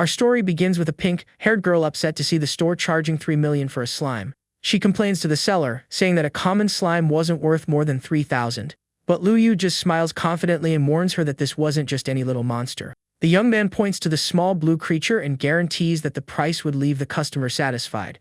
Our story begins with a pink-haired girl upset to see the store charging $3 million for a slime. She complains to the seller, saying that a common slime wasn't worth more than $3,000. But Luyu just smiles confidently and warns her that this wasn't just any little monster. The young man points to the small blue creature and guarantees that the price would leave the customer satisfied.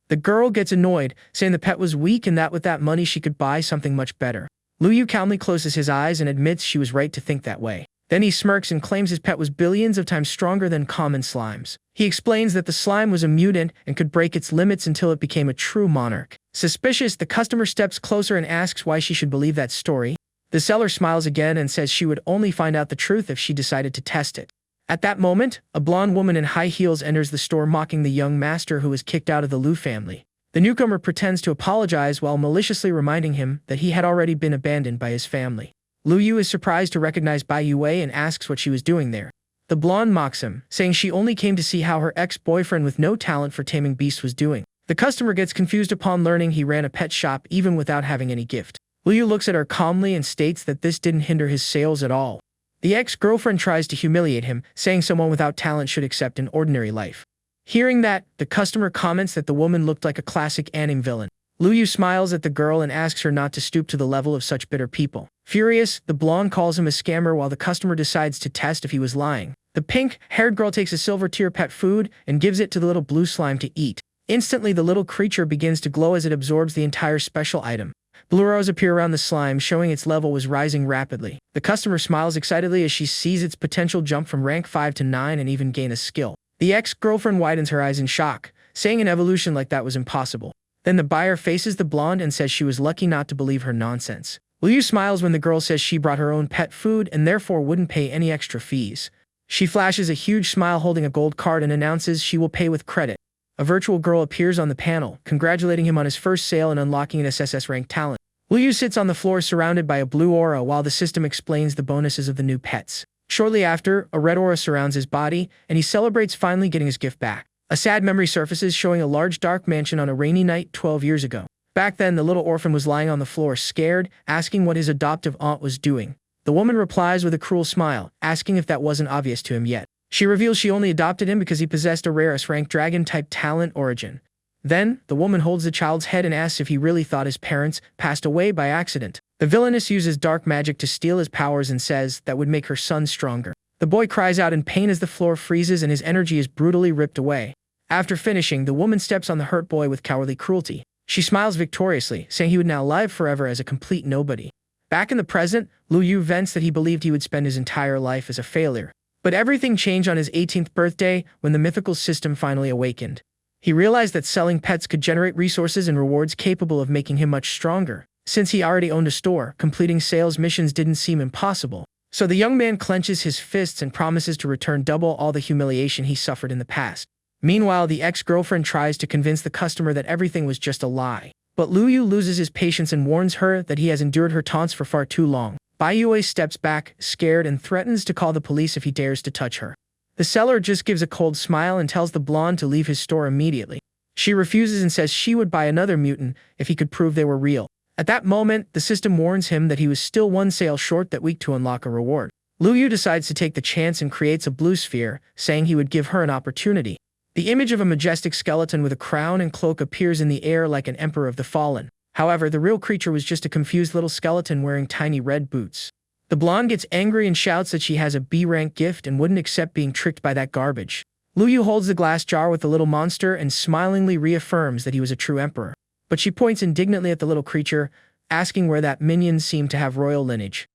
The girl gets annoyed, saying the pet was weak and that with that money she could buy something much better. Luyu calmly closes his eyes and admits she was right to think that way. Then he smirks and claims his pet was billions of times stronger than common slimes. He explains that the slime was a mutant and could break its limits until it became a true monarch. Suspicious, the customer steps closer and asks why she should believe that story. The seller smiles again and says she would only find out the truth if she decided to test it. At that moment, a blonde woman in high heels enters the store mocking the young master who was kicked out of the Liu family. The newcomer pretends to apologize while maliciously reminding him that he had already been abandoned by his family. Luyu is surprised to recognize Bai Yue and asks what she was doing there. The blonde mocks him, saying she only came to see how her ex-boyfriend with no talent for taming beasts was doing. The customer gets confused upon learning he ran a pet shop even without having any gift. Luyu looks at her calmly and states that this didn't hinder his sales at all. The ex-girlfriend tries to humiliate him, saying someone without talent should accept an ordinary life. Hearing that, the customer comments that the woman looked like a classic anime villain. Luyu smiles at the girl and asks her not to stoop to the level of such bitter people. Furious, the blonde calls him a scammer while the customer decides to test if he was lying. The pink-haired girl takes a silver tier pet food and gives it to the little blue slime to eat. Instantly, the little creature begins to glow as it absorbs the entire special item. Blue arrows appear around the slime, showing its level was rising rapidly. The customer smiles excitedly as she sees its potential jump from rank 5 to 9 and even gain a skill. The ex-girlfriend widens her eyes in shock, saying an evolution like that was impossible. Then the buyer faces the blonde and says she was lucky not to believe her nonsense. Luyu smiles when the girl says she brought her own pet food and therefore wouldn't pay any extra fees. She flashes a huge smile holding a gold card and announces she will pay with credit. A virtual girl appears on the panel, congratulating him on his first sale and unlocking an SSS rank talent. Luyu sits on the floor surrounded by a blue aura while the system explains the bonuses of the new pets. Shortly after, a red aura surrounds his body, and he celebrates finally getting his gift back. A sad memory surfaces showing a large dark mansion on a rainy night 12 years ago. Back then, the little orphan was lying on the floor, scared, asking what his adoptive aunt was doing. The woman replies with a cruel smile, asking if that wasn't obvious to him yet. She reveals she only adopted him because he possessed a rare S-rank dragon-type talent origin. Then, the woman holds the child's head and asks if he really thought his parents passed away by accident. The villainess uses dark magic to steal his powers and says that would make her son stronger. The boy cries out in pain as the floor freezes and his energy is brutally ripped away. After finishing, the woman steps on the hurt boy with cowardly cruelty. She smiles victoriously, saying he would now live forever as a complete nobody. Back in the present, Luyu vents that he believed he would spend his entire life as a failure. But everything changed on his 18th birthday when the mythical system finally awakened. He realized that selling pets could generate resources and rewards capable of making him much stronger. Since he already owned a store, completing sales missions didn't seem impossible. So the young man clenches his fists and promises to return double all the humiliation he suffered in the past. Meanwhile, the ex-girlfriend tries to convince the customer that everything was just a lie. But Luyu loses his patience and warns her that he has endured her taunts for far too long. Bai Yue steps back, scared, and threatens to call the police if he dares to touch her. The seller just gives a cold smile and tells the blonde to leave his store immediately. She refuses and says she would buy another mutant if he could prove they were real. At that moment, the system warns him that he was still one sale short that week to unlock a reward. Luyu decides to take the chance and creates a blue sphere, saying he would give her an opportunity. The image of a majestic skeleton with a crown and cloak appears in the air like an emperor of the fallen. However, the real creature was just a confused little skeleton wearing tiny red boots. The blonde gets angry and shouts that she has a B-rank gift and wouldn't accept being tricked by that garbage. Luyu holds the glass jar with the little monster and smilingly reaffirms that he was a true emperor. But she points indignantly at the little creature, asking where that minion seemed to have royal lineage.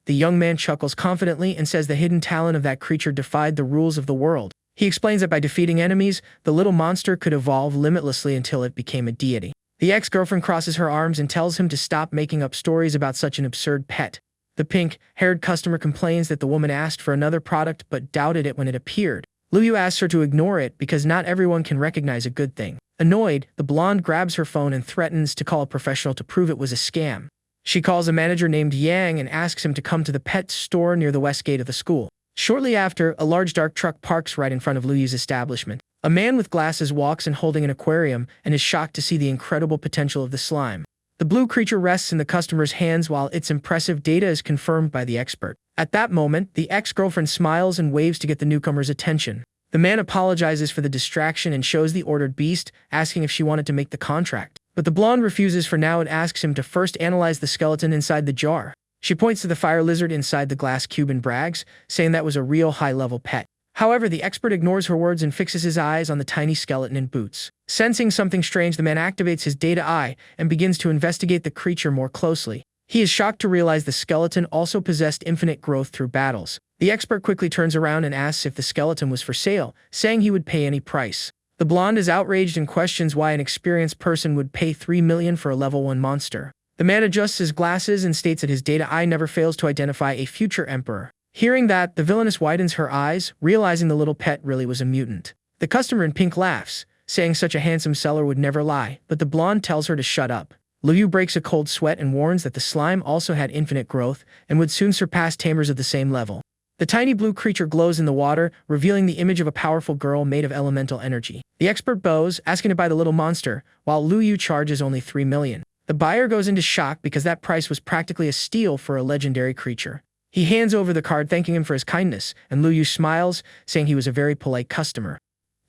The young man chuckles confidently and says the hidden talent of that creature defied the rules of the world. He explains that by defeating enemies, the little monster could evolve limitlessly until it became a deity. The ex-girlfriend crosses her arms and tells him to stop making up stories about such an absurd pet. The pink-haired customer complains that the woman asked for another product but doubted it when it appeared. Luyu asks her to ignore it because not everyone can recognize a good thing. Annoyed, the blonde grabs her phone and threatens to call a professional to prove it was a scam. She calls a manager named Yang and asks him to come to the pet store near the west gate of the school. Shortly after, a large dark truck parks right in front of Luyu's establishment. A man with glasses walks in holding an aquarium and is shocked to see the incredible potential of the slime. The blue creature rests in the customer's hands while its impressive data is confirmed by the expert. At that moment, the ex-girlfriend smiles and waves to get the newcomer's attention. The man apologizes for the distraction and shows the ordered beast, asking if she wanted to make the contract. But the blonde refuses for now and asks him to first analyze the skeleton inside the jar. She points to the fire lizard inside the glass cube and brags, saying that was a real high-level pet. However, the expert ignores her words and fixes his eyes on the tiny skeleton in boots. Sensing something strange, the man activates his data eye and begins to investigate the creature more closely. He is shocked to realize the skeleton also possessed infinite growth through battles. The expert quickly turns around and asks if the skeleton was for sale, saying he would pay any price. The blonde is outraged and questions why an experienced person would pay 3 million for a level 1 monster. The man adjusts his glasses and states that his data eye never fails to identify a future emperor. Hearing that, the villainess widens her eyes, realizing the little pet really was a mutant. The customer in pink laughs, saying such a handsome seller would never lie, but the blonde tells her to shut up. Luyu breaks a cold sweat and warns that the slime also had infinite growth and would soon surpass tamers of the same level. The tiny blue creature glows in the water, revealing the image of a powerful girl made of elemental energy. The expert bows, asking to buy the little monster, while Luyu charges only 3 million. The buyer goes into shock because that price was practically a steal for a legendary creature. He hands over the card thanking him for his kindness, and Luyu smiles, saying he was a very polite customer.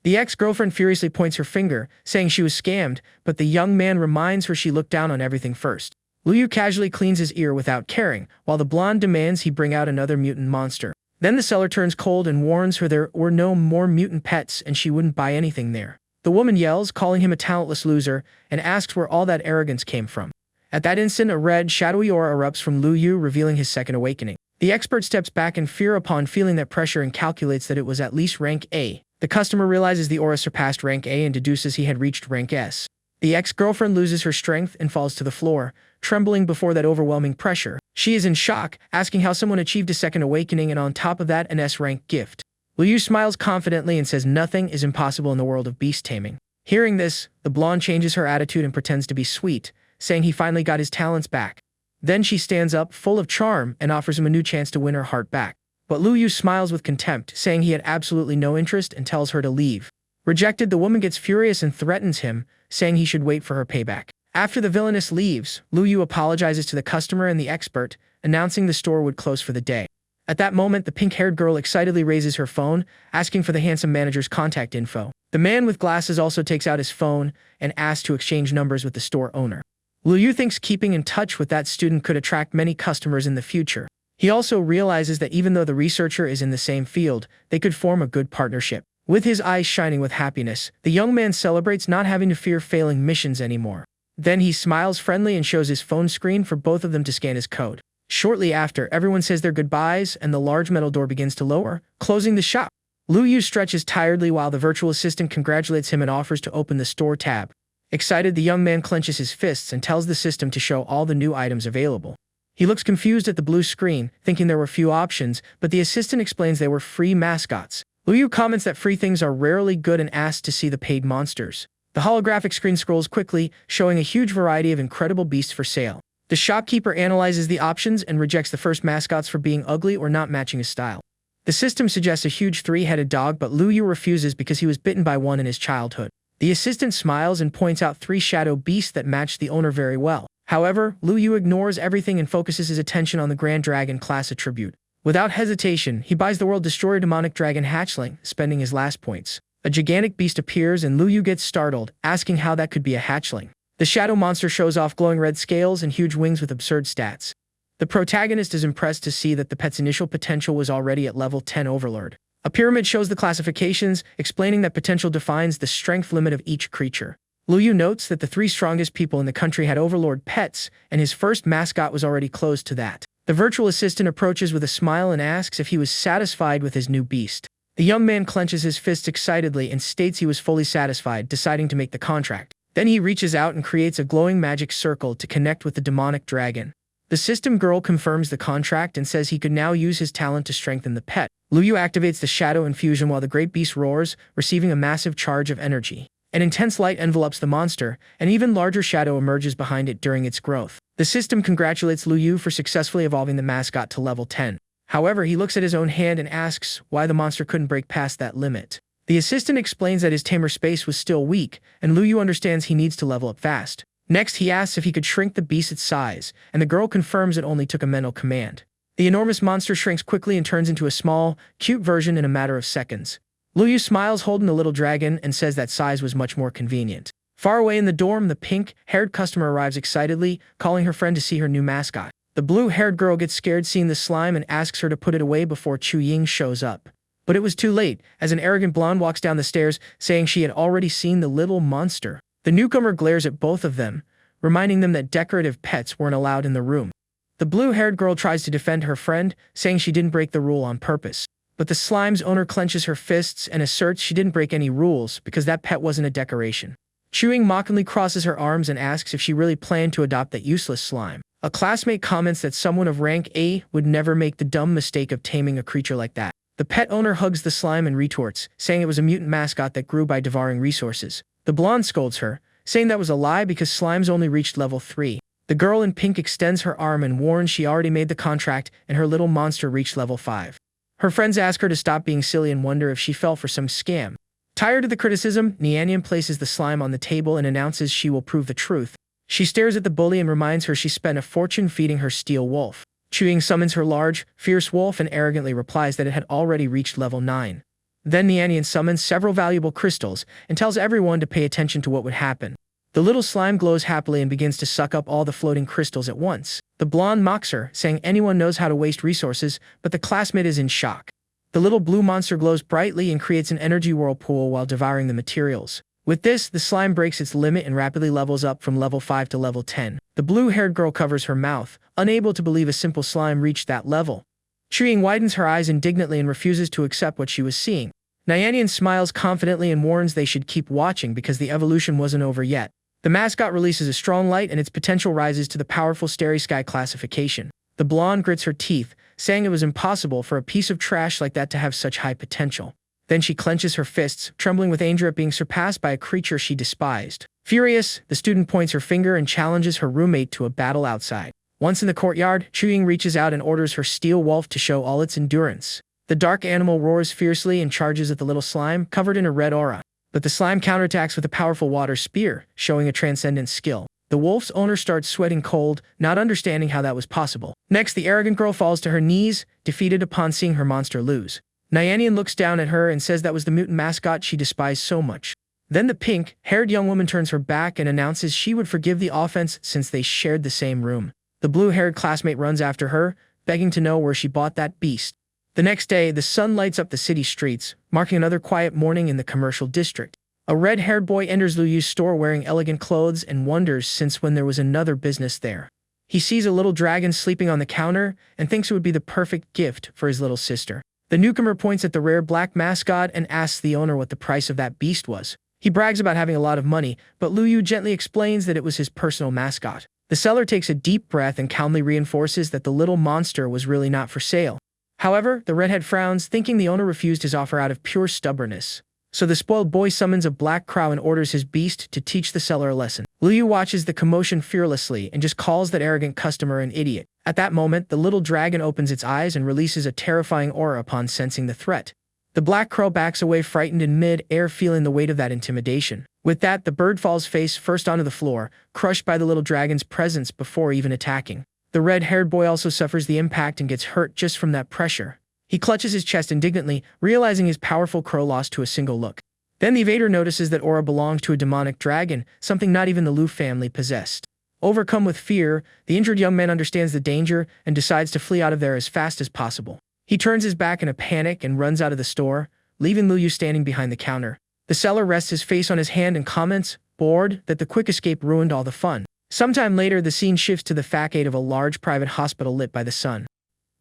The ex-girlfriend furiously points her finger, saying she was scammed, but the young man reminds her she looked down on everything first. Luyu casually cleans his ear without caring, while the blonde demands he bring out another mutant monster. Then the seller turns cold and warns her there were no more mutant pets and she wouldn't buy anything there. The woman yells, calling him a talentless loser, and asks where all that arrogance came from. At that instant, a red, shadowy aura erupts from Luyu, revealing his second awakening. The expert steps back in fear upon feeling that pressure and calculates that it was at least rank A. The customer realizes the aura surpassed rank A and deduces he had reached rank S. The ex-girlfriend loses her strength and falls to the floor, trembling before that overwhelming pressure. She is in shock, asking how someone achieved a second awakening and on top of that an S-rank gift. Luyu smiles confidently and says nothing is impossible in the world of beast taming. Hearing this, the blonde changes her attitude and pretends to be sweet, saying he finally got his talents back. Then she stands up, full of charm, and offers him a new chance to win her heart back. But Luyu smiles with contempt, saying he had absolutely no interest and tells her to leave. Rejected, the woman gets furious and threatens him, saying he should wait for her payback. After the villainess leaves, Luyu apologizes to the customer and the expert, announcing the store would close for the day. At that moment, the pink-haired girl excitedly raises her phone, asking for the handsome manager's contact info. The man with glasses also takes out his phone and asks to exchange numbers with the store owner. Luyu thinks keeping in touch with that student could attract many customers in the future. He also realizes that even though the researcher is in the same field, they could form a good partnership. With his eyes shining with happiness, the young man celebrates not having to fear failing missions anymore. Then he smiles friendly and shows his phone screen for both of them to scan his code. Shortly after, everyone says their goodbyes and the large metal door begins to lower, closing the shop. Luyu stretches tiredly while the virtual assistant congratulates him and offers to open the store tab. Excited, the young man clenches his fists and tells the system to show all the new items available. He looks confused at the blue screen, thinking there were few options, but the assistant explains they were free mascots. Luyu comments that free things are rarely good and asks to see the paid monsters. The holographic screen scrolls quickly, showing a huge variety of incredible beasts for sale. The shopkeeper analyzes the options and rejects the first mascots for being ugly or not matching his style. The system suggests a huge 3-headed dog, but Luyu refuses because he was bitten by one in his childhood. The assistant smiles and points out 3 shadow beasts that match the owner very well. However, Luyu ignores everything and focuses his attention on the Grand Dragon class attribute. Without hesitation, he buys the World Destroyer demonic dragon hatchling, spending his last points. A gigantic beast appears and Luyu gets startled, asking how that could be a hatchling. The shadow monster shows off glowing red scales and huge wings with absurd stats. The protagonist is impressed to see that the pet's initial potential was already at level 10 Overlord. A pyramid shows the classifications, explaining that potential defines the strength limit of each creature. Luyu notes that the 3 strongest people in the country had Overlord pets, and his first mascot was already close to that. The virtual assistant approaches with a smile and asks if he was satisfied with his new beast. The young man clenches his fists excitedly and states he was fully satisfied, deciding to make the contract. Then he reaches out and creates a glowing magic circle to connect with the demonic dragon. The system girl confirms the contract and says he could now use his talent to strengthen the pet. Luyu activates the shadow infusion while the great beast roars, receiving a massive charge of energy. An intense light envelops the monster, and even larger shadow emerges behind it during its growth. The system congratulates Luyu for successfully evolving the mascot to level 10. However, he looks at his own hand and asks why the monster couldn't break past that limit. The assistant explains that his tamer space was still weak, and Luyu understands he needs to level up fast. Next, he asks if he could shrink the beast's size, and the girl confirms it only took a mental command. The enormous monster shrinks quickly and turns into a small, cute version in a matter of seconds. Luyu smiles holding the little dragon and says that size was much more convenient. Far away in the dorm, the pink-haired customer arrives excitedly, calling her friend to see her new mascot. The blue-haired girl gets scared seeing the slime and asks her to put it away before Chu Ying shows up. But it was too late, as an arrogant blonde walks down the stairs, saying she had already seen the little monster. The newcomer glares at both of them, reminding them that decorative pets weren't allowed in the room. The blue-haired girl tries to defend her friend, saying she didn't break the rule on purpose. But the slime's owner clenches her fists and asserts she didn't break any rules because that pet wasn't a decoration. Chu Ying mockingly crosses her arms and asks if she really planned to adopt that useless slime. A classmate comments that someone of rank A would never make the dumb mistake of taming a creature like that. The pet owner hugs the slime and retorts, saying it was a mutant mascot that grew by devouring resources. The blonde scolds her, saying that was a lie because slimes only reached level 3. The girl in pink extends her arm and warns she already made the contract and her little monster reached level 5. Her friends ask her to stop being silly and wonder if she fell for some scam. Tired of the criticism, Nianyan places the slime on the table and announces she will prove the truth. She stares at the bully and reminds her she spent a fortune feeding her steel wolf. Chu Ying summons her large, fierce wolf and arrogantly replies that it had already reached level 9. Then Nianyan summons several valuable crystals and tells everyone to pay attention to what would happen. The little slime glows happily and begins to suck up all the floating crystals at once. The blonde mocks her, saying anyone knows how to waste resources, but the classmate is in shock. The little blue monster glows brightly and creates an energy whirlpool while devouring the materials. With this, the slime breaks its limit and rapidly levels up from level 5 to level 10. The blue-haired girl covers her mouth, unable to believe a simple slime reached that level. Chu Ying widens her eyes indignantly and refuses to accept what she was seeing. Nianyan smiles confidently and warns they should keep watching because the evolution wasn't over yet. The mascot releases a strong light and its potential rises to the powerful Starry Sky classification. The blonde grits her teeth, saying it was impossible for a piece of trash like that to have such high potential. Then she clenches her fists, trembling with anger at being surpassed by a creature she despised. Furious, the student points her finger and challenges her roommate to a battle outside. Once in the courtyard, Chu Ying reaches out and orders her steel wolf to show all its endurance. The dark animal roars fiercely and charges at the little slime, covered in a red aura. But the slime counterattacks with a powerful water spear, showing a transcendent skill. The wolf's owner starts sweating cold, not understanding how that was possible. Next, the arrogant girl falls to her knees, defeated upon seeing her monster lose. Nianyan looks down at her and says that was the mutant mascot she despised so much. Then the pink-haired young woman turns her back and announces she would forgive the offense since they shared the same room. The blue-haired classmate runs after her, begging to know where she bought that beast. The next day, the sun lights up the city streets, marking another quiet morning in the commercial district. A red-haired boy enters Luyu's store wearing elegant clothes and wonders since when there was another business there. He sees a little dragon sleeping on the counter and thinks it would be the perfect gift for his little sister. The newcomer points at the rare black mascot and asks the owner what the price of that beast was. He brags about having a lot of money, but Luyu gently explains that it was his personal mascot. The seller takes a deep breath and calmly reinforces that the little monster was really not for sale. However, the redhead frowns, thinking the owner refused his offer out of pure stubbornness. So the spoiled boy summons a black crow and orders his beast to teach the seller a lesson. Luyu watches the commotion fearlessly and just calls that arrogant customer an idiot. At that moment, the little dragon opens its eyes and releases a terrifying aura upon sensing the threat. The black crow backs away frightened in mid-air, feeling the weight of that intimidation. With that, the bird falls face first onto the floor, crushed by the little dragon's presence before even attacking. The red-haired boy also suffers the impact and gets hurt just from that pressure. He clutches his chest indignantly, realizing his powerful crow lost to a single look. Then the evader notices that aura belongs to a demonic dragon, something not even the Lu family possessed. Overcome with fear, the injured young man understands the danger and decides to flee out of there as fast as possible. He turns his back in a panic and runs out of the store, leaving Luyu standing behind the counter. The seller rests his face on his hand and comments, bored, that the quick escape ruined all the fun. Sometime later, the scene shifts to the facade of a large private hospital lit by the sun.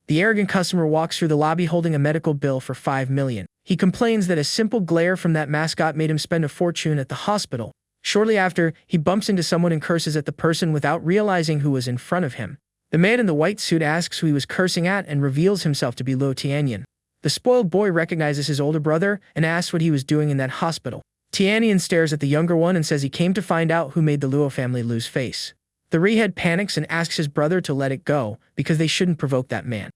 The arrogant customer walks through the lobby holding a medical bill for $5 million. He complains that a simple glare from that mascot made him spend a fortune at the hospital. Shortly after, he bumps into someone and curses at the person without realizing who was in front of him. The man in the white suit asks who he was cursing at and reveals himself to be Luo Tianyan. The spoiled boy recognizes his older brother and asks what he was doing in that hospital. Tianyan stares at the younger one and says he came to find out who made the Luo family lose face. The redhead panics and asks his brother to let it go because they shouldn't provoke that man.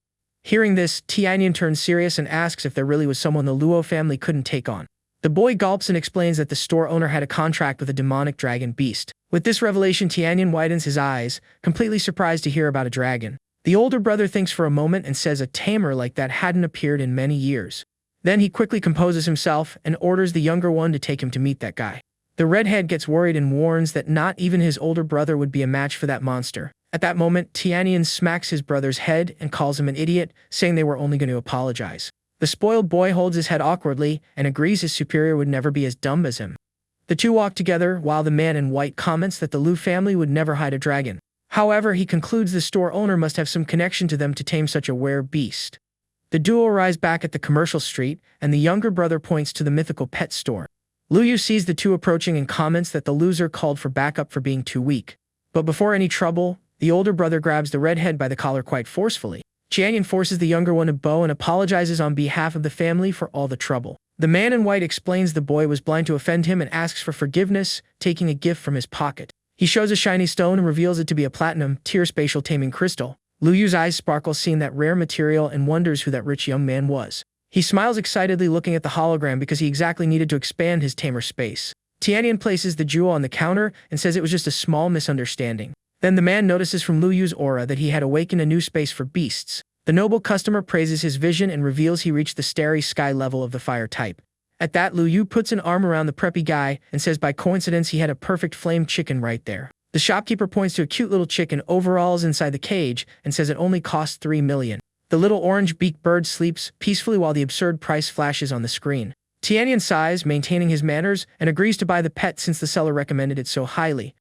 Hearing this, Tianyan turns serious and asks if there really was someone the Luo family couldn't take on. The boy gulps and explains that the store owner had a contract with a demonic dragon beast. With this revelation, Tianyan widens his eyes, completely surprised to hear about a dragon. The older brother thinks for a moment and says a tamer like that hadn't appeared in many years. Then he quickly composes himself and orders the younger one to take him to meet that guy. The redhead gets worried and warns that not even his older brother would be a match for that monster. At that moment, Tianyan smacks his brother's head and calls him an idiot, saying they were only going to apologize. The spoiled boy holds his head awkwardly and agrees his superior would never be as dumb as him. The two walk together while the man in white comments that the Lu family would never hide a dragon. However, he concludes the store owner must have some connection to them to tame such a rare beast. The duo arrives back at the commercial street, and the younger brother points to the mythical pet store. Lu Yu sees the two approaching and comments that the loser called for backup for being too weak. But before any trouble, the older brother grabs the redhead by the collar quite forcefully. Tianyan forces the younger one to bow and apologizes on behalf of the family for all the trouble. The man in white explains the boy was blind to offend him and asks for forgiveness, taking a gift from his pocket. He shows a shiny stone and reveals it to be a platinum, tier spatial taming crystal. Lu Yu's eyes sparkle seeing that rare material and wonders who that rich young man was. He smiles excitedly looking at the hologram because he exactly needed to expand his tamer space. Tianyan places the jewel on the counter and says it was just a small misunderstanding. Then the man notices from Lu Yu's aura that he had awakened a new space for beasts. The noble customer praises his vision and reveals he reached the starry sky level of the fire type. At that, Lu Yu puts an arm around the preppy guy and says by coincidence he had a perfect flame chicken right there. The shopkeeper points to a cute little chicken overalls inside the cage and says it only costs 3 million. The little orange-beaked bird sleeps peacefully while the absurd price flashes on the screen. Tianyan sighs, maintaining his manners, and agrees to buy the pet since the seller recommended it so highly.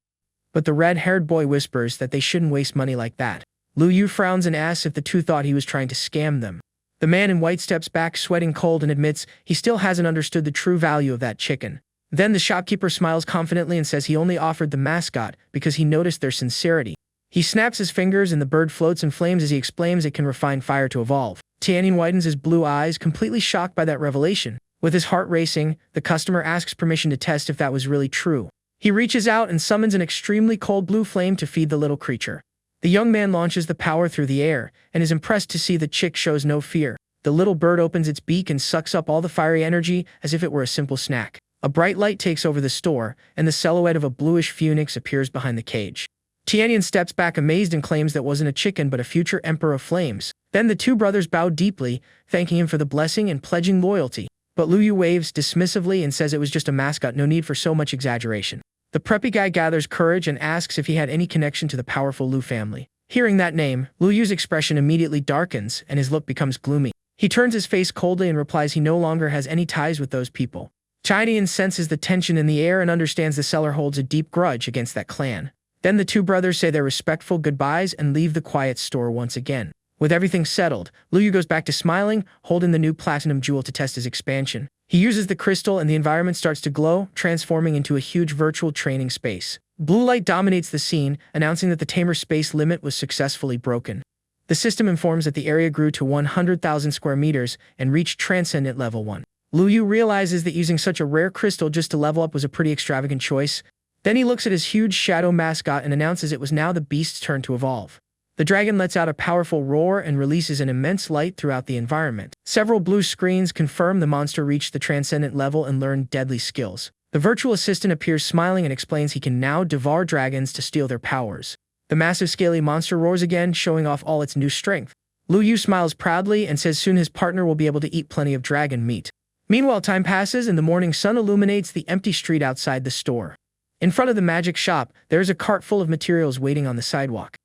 But the red-haired boy whispers that they shouldn't waste money like that. Lu Yu frowns and asks if the two thought he was trying to scam them. The man in white steps back, sweating cold, and admits he still hasn't understood the true value of that chicken. Then the shopkeeper smiles confidently and says he only offered the mascot because he noticed their sincerity. He snaps his fingers and the bird floats in flames as he explains it can refine fire to evolve. Tianyan widens his blue eyes, completely shocked by that revelation. With his heart racing, the customer asks permission to test if that was really true. He reaches out and summons an extremely cold blue flame to feed the little creature. The young man launches the power through the air and is impressed to see the chick shows no fear. The little bird opens its beak and sucks up all the fiery energy as if it were a simple snack. A bright light takes over the store, and the silhouette of a bluish phoenix appears behind the cage. Tianyan steps back amazed and claims that wasn't a chicken but a future emperor of flames. Then the two brothers bow deeply, thanking him for the blessing and pledging loyalty. But Lu Yu waves dismissively and says it was just a mascot, no need for so much exaggeration. The preppy guy gathers courage and asks if he had any connection to the powerful Lu family. Hearing that name, Lu Yu's expression immediately darkens and his look becomes gloomy. He turns his face coldly and replies he no longer has any ties with those people. Tianyan senses the tension in the air and understands the seller holds a deep grudge against that clan. Then the two brothers say their respectful goodbyes and leave the quiet store once again. With everything settled, Lu Yu goes back to smiling, holding the new platinum jewel to test his expansion. He uses the crystal and the environment starts to glow, transforming into a huge virtual training space. Blue light dominates the scene, announcing that the tamer space limit was successfully broken. The system informs that the area grew to 100,000 square meters and reached Transcendent Level 1. Lu Yu realizes that using such a rare crystal just to level up was a pretty extravagant choice. Then he looks at his huge shadow mascot and announces it was now the beast's turn to evolve. The dragon lets out a powerful roar and releases an immense light throughout the environment. Several blue screens confirm the monster reached the transcendent level and learned deadly skills. The virtual assistant appears smiling and explains he can now devour dragons to steal their powers. The massive scaly monster roars again, showing off all its new strength. Lu Yu smiles proudly and says soon his partner will be able to eat plenty of dragon meat. Meanwhile, time passes and the morning sun illuminates the empty street outside the store. In front of the magic shop, there is a cart full of materials waiting on the sidewalk.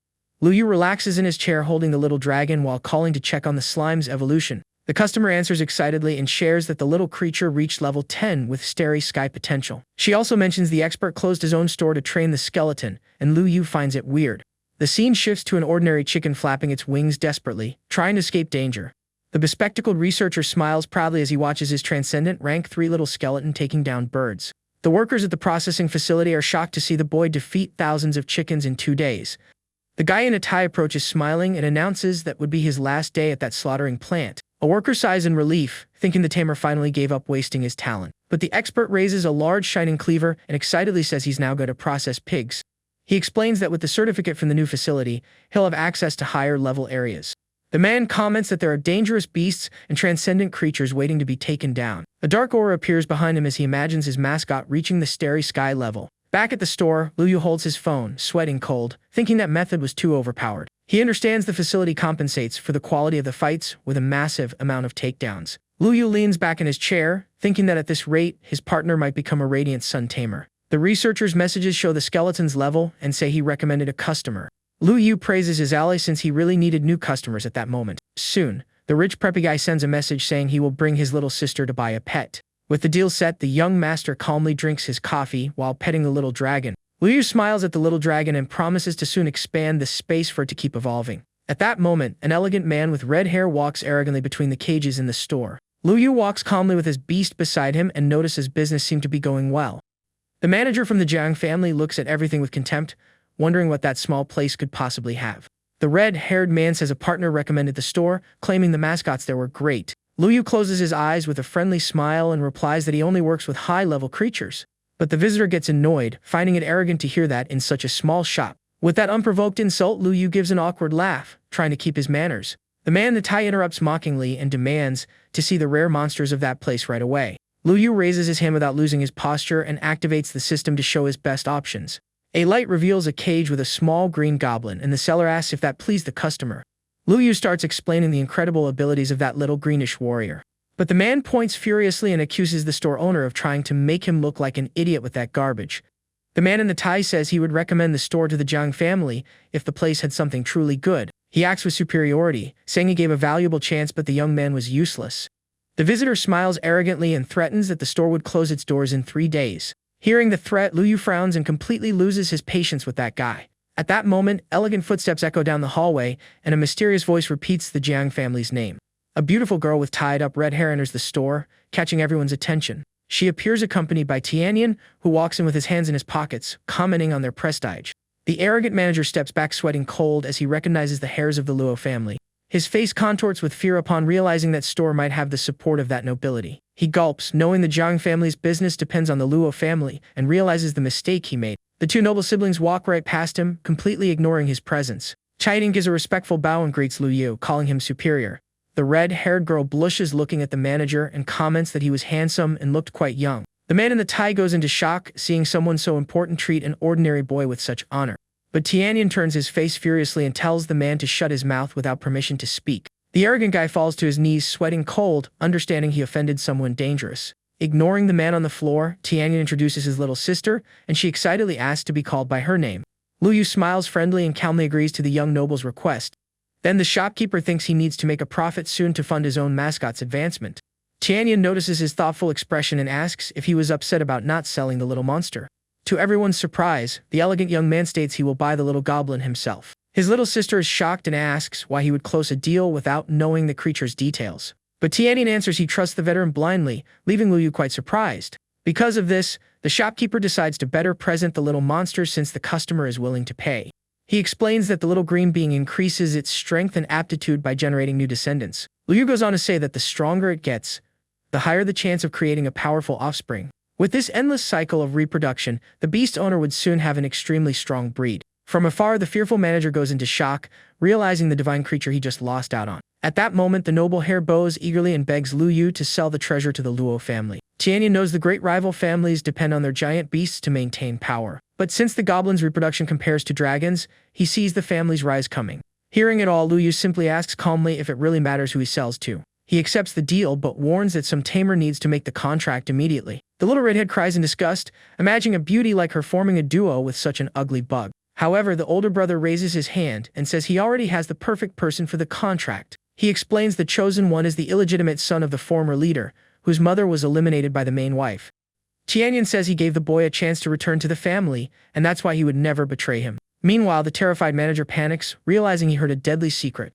Lu Yu relaxes in his chair holding the little dragon while calling to check on the slime's evolution. The customer answers excitedly and shares that the little creature reached level 10 with starry sky potential. She also mentions the expert closed his own store to train the skeleton, and Lu Yu finds it weird. The scene shifts to an ordinary chicken flapping its wings desperately, trying to escape danger. The bespectacled researcher smiles proudly as he watches his transcendent rank 3 little skeleton taking down birds. The workers at the processing facility are shocked to see the boy defeat thousands of chickens in 2 days. The guy in a tie approaches smiling and announces that would be his last day at that slaughtering plant. A worker sighs in relief, thinking the tamer finally gave up wasting his talent. But the expert raises a large shining cleaver and excitedly says he's now going to process pigs. He explains that with the certificate from the new facility, he'll have access to higher level areas. The man comments that there are dangerous beasts and transcendent creatures waiting to be taken down. A dark aura appears behind him as he imagines his mascot reaching the starry sky level. Back at the store, Lu Yu holds his phone, sweating cold, thinking that method was too overpowered. He understands the facility compensates for the quality of the fights with a massive amount of takedowns. Lu Yu leans back in his chair, thinking that at this rate, his partner might become a radiant sun tamer. The researcher's messages show the skeleton's level and say he recommended a customer. Lu Yu praises his ally since he really needed new customers at that moment. Soon, the rich preppy guy sends a message saying he will bring his little sister to buy a pet. With the deal set, the young master calmly drinks his coffee while petting the little dragon. Lu Yu smiles at the little dragon and promises to soon expand the space for it to keep evolving. At that moment, an elegant man with red hair walks arrogantly between the cages in the store. Lu Yu walks calmly with his beast beside him and notices business seemed to be going well. The manager from the Jiang family looks at everything with contempt, wondering what that small place could possibly have. The red-haired man says a partner recommended the store, claiming the mascots there were great. Lu Yu closes his eyes with a friendly smile and replies that he only works with high-level creatures. But the visitor gets annoyed, finding it arrogant to hear that in such a small shop. With that unprovoked insult, Lu Yu gives an awkward laugh, trying to keep his manners. The man in the tie interrupts mockingly and demands to see the rare monsters of that place right away. Lu Yu raises his hand without losing his posture and activates the system to show his best options. A light reveals a cage with a small green goblin, and the seller asks if that pleased the customer. Lu Yu starts explaining the incredible abilities of that little greenish warrior. But the man points furiously and accuses the store owner of trying to make him look like an idiot with that garbage. The man in the tie says he would recommend the store to the Jiang family if the place had something truly good. He acts with superiority, saying he gave a valuable chance but the young man was useless. The visitor smiles arrogantly and threatens that the store would close its doors in 3 days. Hearing the threat, Lu Yu frowns and completely loses his patience with that guy. At that moment, elegant footsteps echo down the hallway, and a mysterious voice repeats the Jiang family's name. A beautiful girl with tied-up red hair enters the store, catching everyone's attention. She appears accompanied by Tianyan, who walks in with his hands in his pockets, commenting on their prestige. The arrogant manager steps back sweating cold as he recognizes the heirs of the Luo family. His face contorts with fear upon realizing that store might have the support of that nobility. He gulps, knowing the Jiang family's business depends on the Luo family, and realizes the mistake he made. The two noble siblings walk right past him, completely ignoring his presence. Chiding gives a respectful bow and greets Lu Yu, calling him superior. The red-haired girl blushes looking at the manager and comments that he was handsome and looked quite young. The man in the tie goes into shock, seeing someone so important treat an ordinary boy with such honor. But Tianyan turns his face furiously and tells the man to shut his mouth without permission to speak. The arrogant guy falls to his knees, sweating cold, understanding he offended someone dangerous. Ignoring the man on the floor, Tianyan introduces his little sister, and she excitedly asks to be called by her name. Lu Yu smiles friendly and calmly agrees to the young noble's request. Then the shopkeeper thinks he needs to make a profit soon to fund his own mascot's advancement. Tianyan notices his thoughtful expression and asks if he was upset about not selling the little monster. To everyone's surprise, the elegant young man states he will buy the little goblin himself. His little sister is shocked and asks why he would close a deal without knowing the creature's details. But Tianyan answers he trusts the veteran blindly, leaving Lu Yu quite surprised. Because of this, the shopkeeper decides to better present the little monster since the customer is willing to pay. He explains that the little green being increases its strength and aptitude by generating new descendants. Lu Yu goes on to say that the stronger it gets, the higher the chance of creating a powerful offspring. With this endless cycle of reproduction, the beast owner would soon have an extremely strong breed. From afar, the fearful manager goes into shock, realizing the divine creature he just lost out on. At that moment, the noble hair bows eagerly and begs Lu Yu to sell the treasure to the Luo family. Tianyan knows the great rival families depend on their giant beasts to maintain power. But since the goblin's reproduction compares to dragons, he sees the family's rise coming. Hearing it all, Lu Yu simply asks calmly if it really matters who he sells to. He accepts the deal but warns that some tamer needs to make the contract immediately. The little redhead cries in disgust, imagining a beauty like her forming a duo with such an ugly bug. However, the older brother raises his hand and says he already has the perfect person for the contract. He explains the chosen one is the illegitimate son of the former leader, whose mother was eliminated by the main wife. Tianyan says he gave the boy a chance to return to the family, and that's why he would never betray him. Meanwhile, the terrified manager panics, realizing he heard a deadly secret.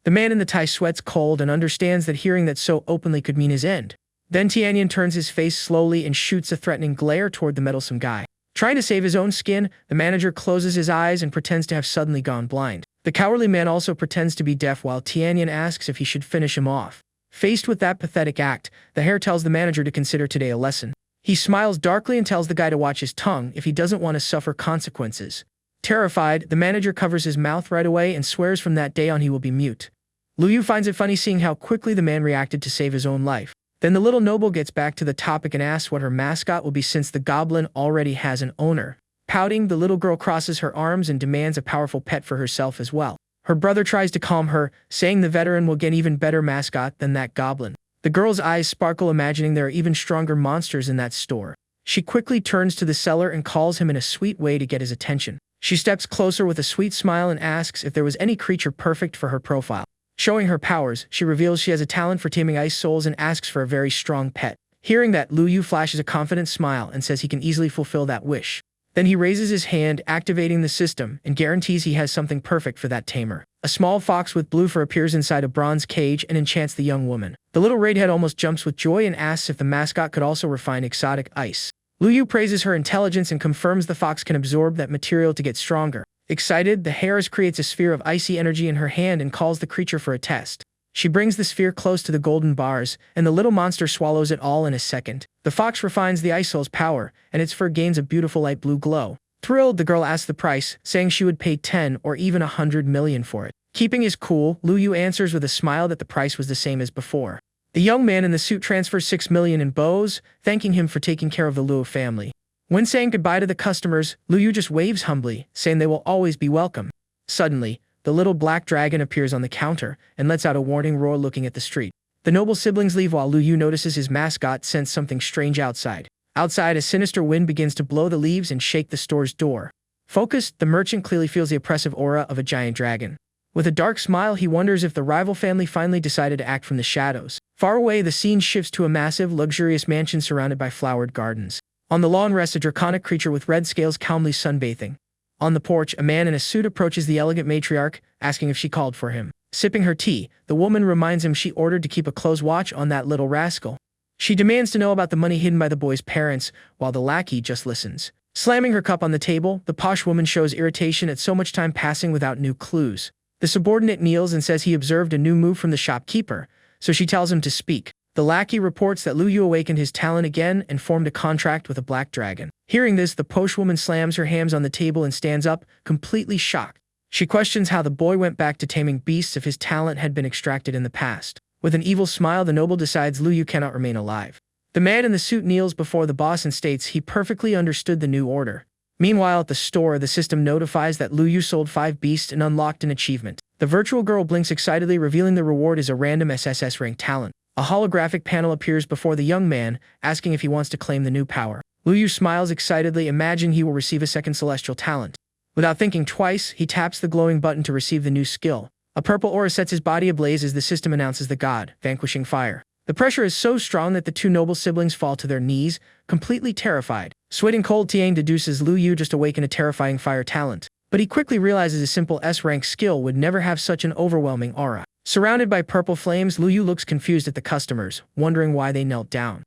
The man in the tie sweats cold and understands that hearing that so openly could mean his end. Then Tianyan turns his face slowly and shoots a threatening glare toward the meddlesome guy. Trying to save his own skin, the manager closes his eyes and pretends to have suddenly gone blind. The cowardly man also pretends to be deaf while Tianyan asks if he should finish him off. Faced with that pathetic act, the hare tells the manager to consider today a lesson. He smiles darkly and tells the guy to watch his tongue if he doesn't want to suffer consequences. Terrified, the manager covers his mouth right away and swears from that day on he will be mute. Lu Yu finds it funny seeing how quickly the man reacted to save his own life. Then the little noble gets back to the topic and asks what her mascot will be since the goblin already has an owner. Pouting, the little girl crosses her arms and demands a powerful pet for herself as well. Her brother tries to calm her, saying the veteran will get even better mascot than that goblin. The girl's eyes sparkle, imagining there are even stronger monsters in that store. She quickly turns to the seller and calls him in a sweet way to get his attention. She steps closer with a sweet smile and asks if there was any creature perfect for her profile. Showing her powers, she reveals she has a talent for taming ice souls and asks for a very strong pet. Hearing that, Lu Yu flashes a confident smile and says he can easily fulfill that wish. Then he raises his hand, activating the system, and guarantees he has something perfect for that tamer. A small fox with blue fur appears inside a bronze cage and enchants the young woman. The little redhead almost jumps with joy and asks if the mascot could also refine exotic ice. Lu Yu praises her intelligence and confirms the fox can absorb that material to get stronger. Excited, the hare creates a sphere of icy energy in her hand and calls the creature for a test. She brings the sphere close to the golden bars, and the little monster swallows it all in a second. The fox refines the ice soul's power, and its fur gains a beautiful light blue glow. Thrilled, the girl asks the price, saying she would pay 10 or even 100 million for it. Keeping his cool, Lu Yu answers with a smile that the price was the same as before. The young man in the suit transfers 6 million in bows, thanking him for taking care of the Luo family. When saying goodbye to the customers, Lu Yu just waves humbly, saying they will always be welcome. Suddenly, the little black dragon appears on the counter and lets out a warning roar, looking at the street. The noble siblings leave while Lu Yu notices his mascot sense something strange outside. Outside, a sinister wind begins to blow the leaves and shake the store's door. Focused, the merchant clearly feels the oppressive aura of a giant dragon. With a dark smile, he wonders if the rival family finally decided to act from the shadows. Far away, the scene shifts to a massive, luxurious mansion surrounded by flowered gardens. On the lawn rests a draconic creature with red scales calmly sunbathing. On the porch, a man in a suit approaches the elegant matriarch, asking if she called for him. Sipping her tea, the woman reminds him she ordered to keep a close watch on that little rascal. She demands to know about the money hidden by the boy's parents, while the lackey just listens. Slamming her cup on the table, the posh woman shows irritation at so much time passing without new clues. The subordinate kneels and says he observed a new move from the shopkeeper, so she tells him to speak. The lackey reports that Lu Yu awakened his talent again and formed a contract with a black dragon. Hearing this, the posh woman slams her hands on the table and stands up, completely shocked. She questions how the boy went back to taming beasts if his talent had been extracted in the past. With an evil smile, the noble decides Lu Yu cannot remain alive. The man in the suit kneels before the boss and states he perfectly understood the new order. Meanwhile, at the store, the system notifies that Lu Yu sold 5 beasts and unlocked an achievement. The virtual girl blinks excitedly, revealing the reward is a random SSS rank talent. A holographic panel appears before the young man, asking if he wants to claim the new power. Lu Yu smiles excitedly, imagining he will receive a second celestial talent. Without thinking twice, he taps the glowing button to receive the new skill. A purple aura sets his body ablaze as the system announces the god, vanquishing fire. The pressure is so strong that the two noble siblings fall to their knees, completely terrified. Sweating cold, Tiang deduces Lu Yu just awakened a terrifying fire talent. But he quickly realizes a simple S-rank skill would never have such an overwhelming aura. Surrounded by purple flames, Lu Yu looks confused at the customers, wondering why they knelt down.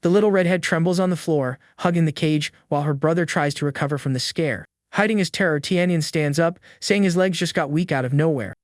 The little redhead trembles on the floor, hugging the cage, while her brother tries to recover from the scare. Hiding his terror, Tianyan stands up, saying his legs just got weak out of nowhere.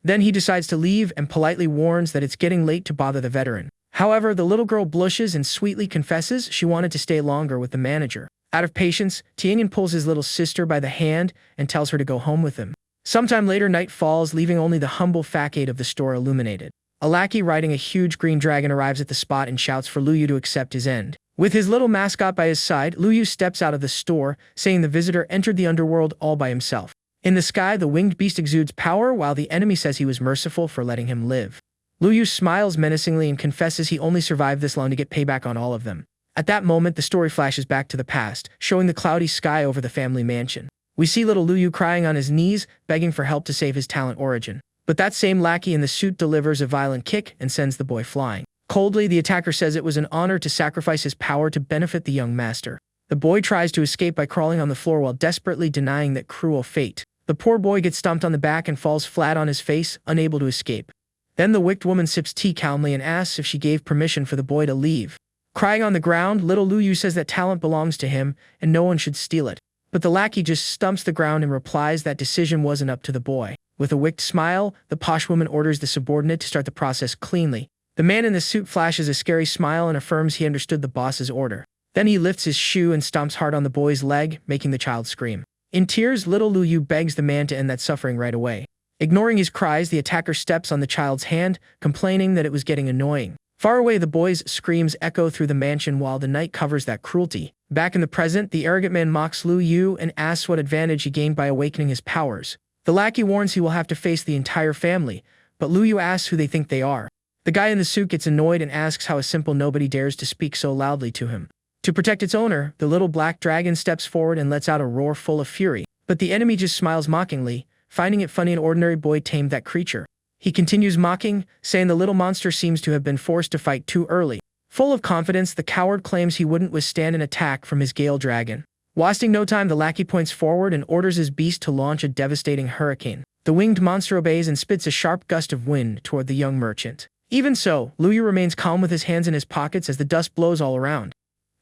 Then he decides to leave and politely warns that it's getting late to bother the veteran. However, the little girl blushes and sweetly confesses she wanted to stay longer with the manager. Out of patience, Tianyan pulls his little sister by the hand and tells her to go home with him. Sometime later, night falls, leaving only the humble facade of the store illuminated. A lackey riding a huge green dragon arrives at the spot and shouts for Lu Yu to accept his end. With his little mascot by his side, Lu Yu steps out of the store, saying the visitor entered the underworld all by himself. In the sky, the winged beast exudes power, while the enemy says he was merciful for letting him live. Lu Yu smiles menacingly and confesses he only survived this long to get payback on all of them. At that moment, the story flashes back to the past, showing the cloudy sky over the family mansion. We see little Lu Yu crying on his knees, begging for help to save his talent origin. But that same lackey in the suit delivers a violent kick and sends the boy flying. Coldly, the attacker says it was an honor to sacrifice his power to benefit the young master. The boy tries to escape by crawling on the floor while desperately denying that cruel fate. The poor boy gets stomped on the back and falls flat on his face, unable to escape. Then the wicked woman sips tea calmly and asks if she gave permission for the boy to leave. Crying on the ground, little Lu Yu says that talent belongs to him and no one should steal it. But the lackey just stumps the ground and replies that decision wasn't up to the boy. With a wicked smile, the posh woman orders the subordinate to start the process cleanly. The man in the suit flashes a scary smile and affirms he understood the boss's order. Then he lifts his shoe and stomps hard on the boy's leg, making the child scream. In tears, little Lu Yu begs the man to end that suffering right away. Ignoring his cries, the attacker steps on the child's hand, complaining that it was getting annoying. Far away, the boy's screams echo through the mansion while the night covers that cruelty. Back in the present, the arrogant man mocks Lu Yu and asks what advantage he gained by awakening his powers. The lackey warns he will have to face the entire family, but Lu Yu asks who they think they are. The guy in the suit gets annoyed and asks how a simple nobody dares to speak so loudly to him. To protect its owner, the little black dragon steps forward and lets out a roar full of fury. But the enemy just smiles mockingly, finding it funny an ordinary boy tamed that creature. He continues mocking, saying the little monster seems to have been forced to fight too early. Full of confidence, the coward claims he wouldn't withstand an attack from his Gale dragon. Wasting no time, the lackey points forward and orders his beast to launch a devastating hurricane. The winged monster obeys and spits a sharp gust of wind toward the young merchant. Even so, Luyu remains calm with his hands in his pockets as the dust blows all around.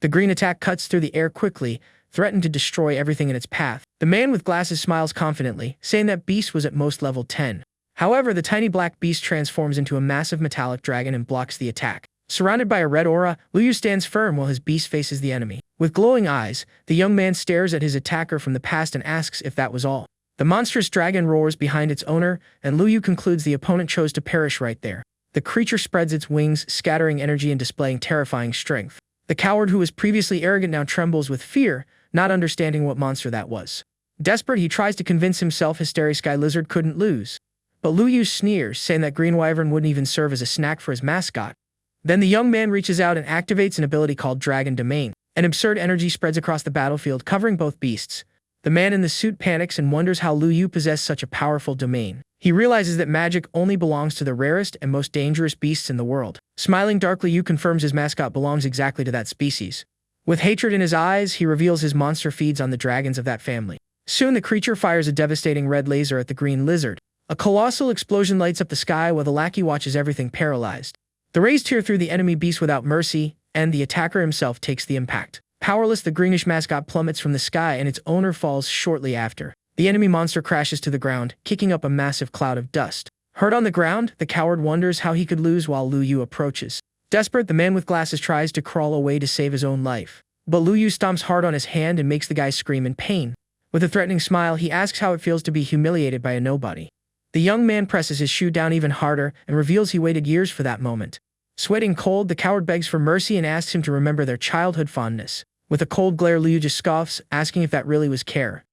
The green attack cuts through the air quickly, threatening to destroy everything in its path. The man with glasses smiles confidently, saying that beast was at most level 10. However, the tiny black beast transforms into a massive metallic dragon and blocks the attack. Surrounded by a red aura, Luyu stands firm while his beast faces the enemy. With glowing eyes, the young man stares at his attacker from the past and asks if that was all. The monstrous dragon roars behind its owner, and Luyu concludes the opponent chose to perish right there. The creature spreads its wings, scattering energy and displaying terrifying strength. The coward who was previously arrogant now trembles with fear, not understanding what monster that was. Desperate, he tries to convince himself his starry sky lizard couldn't lose. But Luyu sneers, saying that green wyvern wouldn't even serve as a snack for his mascot. Then the young man reaches out and activates an ability called Dragon Domain. An absurd energy spreads across the battlefield, covering both beasts. The man in the suit panics and wonders how Luyu possessed such a powerful domain. He realizes that magic only belongs to the rarest and most dangerous beasts in the world. Smiling darkly, Luyu confirms his mascot belongs exactly to that species. With hatred in his eyes, he reveals his monster feeds on the dragons of that family. Soon the creature fires a devastating red laser at the green lizard. A colossal explosion lights up the sky while the lackey watches everything paralyzed. The rays tear through the enemy beast without mercy, and the attacker himself takes the impact. Powerless, the greenish mascot plummets from the sky and its owner falls shortly after. The enemy monster crashes to the ground, kicking up a massive cloud of dust. Hurt on the ground, the coward wonders how he could lose while Luyu approaches. Desperate, the man with glasses tries to crawl away to save his own life. But Luyu stomps hard on his hand and makes the guy scream in pain. With a threatening smile, he asks how it feels to be humiliated by a nobody. The young man presses his shoe down even harder and reveals he waited years for that moment. Sweating cold, the coward begs for mercy and asks him to remember their childhood fondness. With a cold glare, Luyu just scoffs, asking if that really was care.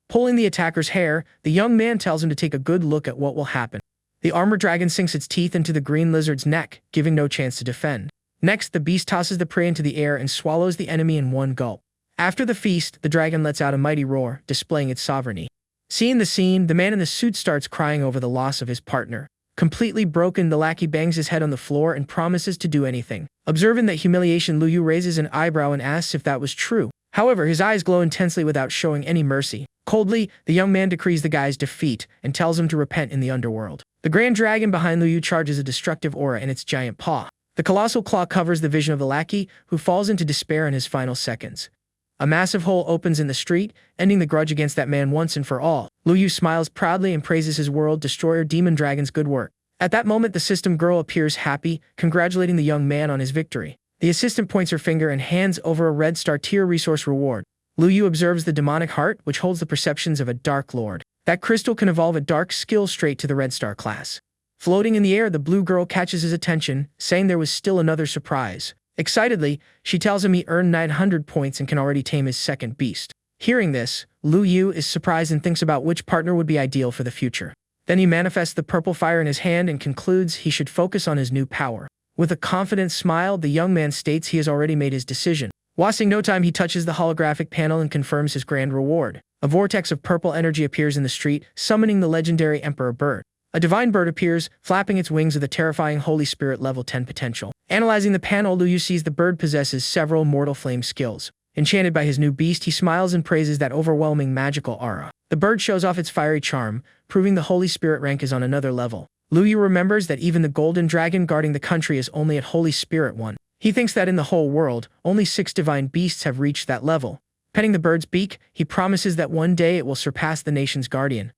Pulling the attacker's hair, the young man tells him to take a good look at what will happen. The armored dragon sinks its teeth into the green lizard's neck, giving no chance to defend. Next, the beast tosses the prey into the air and swallows the enemy in one gulp. After the feast, the dragon lets out a mighty roar, displaying its sovereignty. Seeing the scene, the man in the suit starts crying over the loss of his partner. Completely broken, the lackey bangs his head on the floor and promises to do anything. Observing that humiliation, Luyu raises an eyebrow and asks if that was true. However, his eyes glow intensely without showing any mercy. Coldly, the young man decrees the guy's defeat and tells him to repent in the underworld. The grand dragon behind Luyu charges a destructive aura in its giant paw. The colossal claw covers the vision of the lackey, who falls into despair in his final seconds. A massive hole opens in the street, ending the grudge against that man once and for all. Luyu smiles proudly and praises his world destroyer demon dragon's good work. At that moment, the system girl appears happy, congratulating the young man on his victory. The assistant points her finger and hands over a red star tier resource reward. Luyu observes the demonic heart, which holds the perceptions of a dark lord. That crystal can evolve a dark skill straight to the red star class. Floating in the air, the blue girl catches his attention, saying there was still another surprise. Excitedly, she tells him he earned 900 points and can already tame his second beast. Hearing this, Luyu is surprised and thinks about which partner would be ideal for the future. Then he manifests the purple fire in his hand and concludes he should focus on his new power. With a confident smile, the young man states he has already made his decision. Wasting no time, he touches the holographic panel and confirms his grand reward. A vortex of purple energy appears in the street, summoning the legendary Emperor Bird. A divine bird appears, flapping its wings with a terrifying Holy Spirit level 10 potential. Analyzing the panel, Luyu sees the bird possesses several mortal flame skills. Enchanted by his new beast, he smiles and praises that overwhelming magical aura. The bird shows off its fiery charm, proving the Holy Spirit rank is on another level. Luyu remembers that even the golden dragon guarding the country is only at Holy Spirit 1. He thinks that in the whole world, only 6 divine beasts have reached that level. Petting the bird's beak, he promises that one day it will surpass the nation's guardian.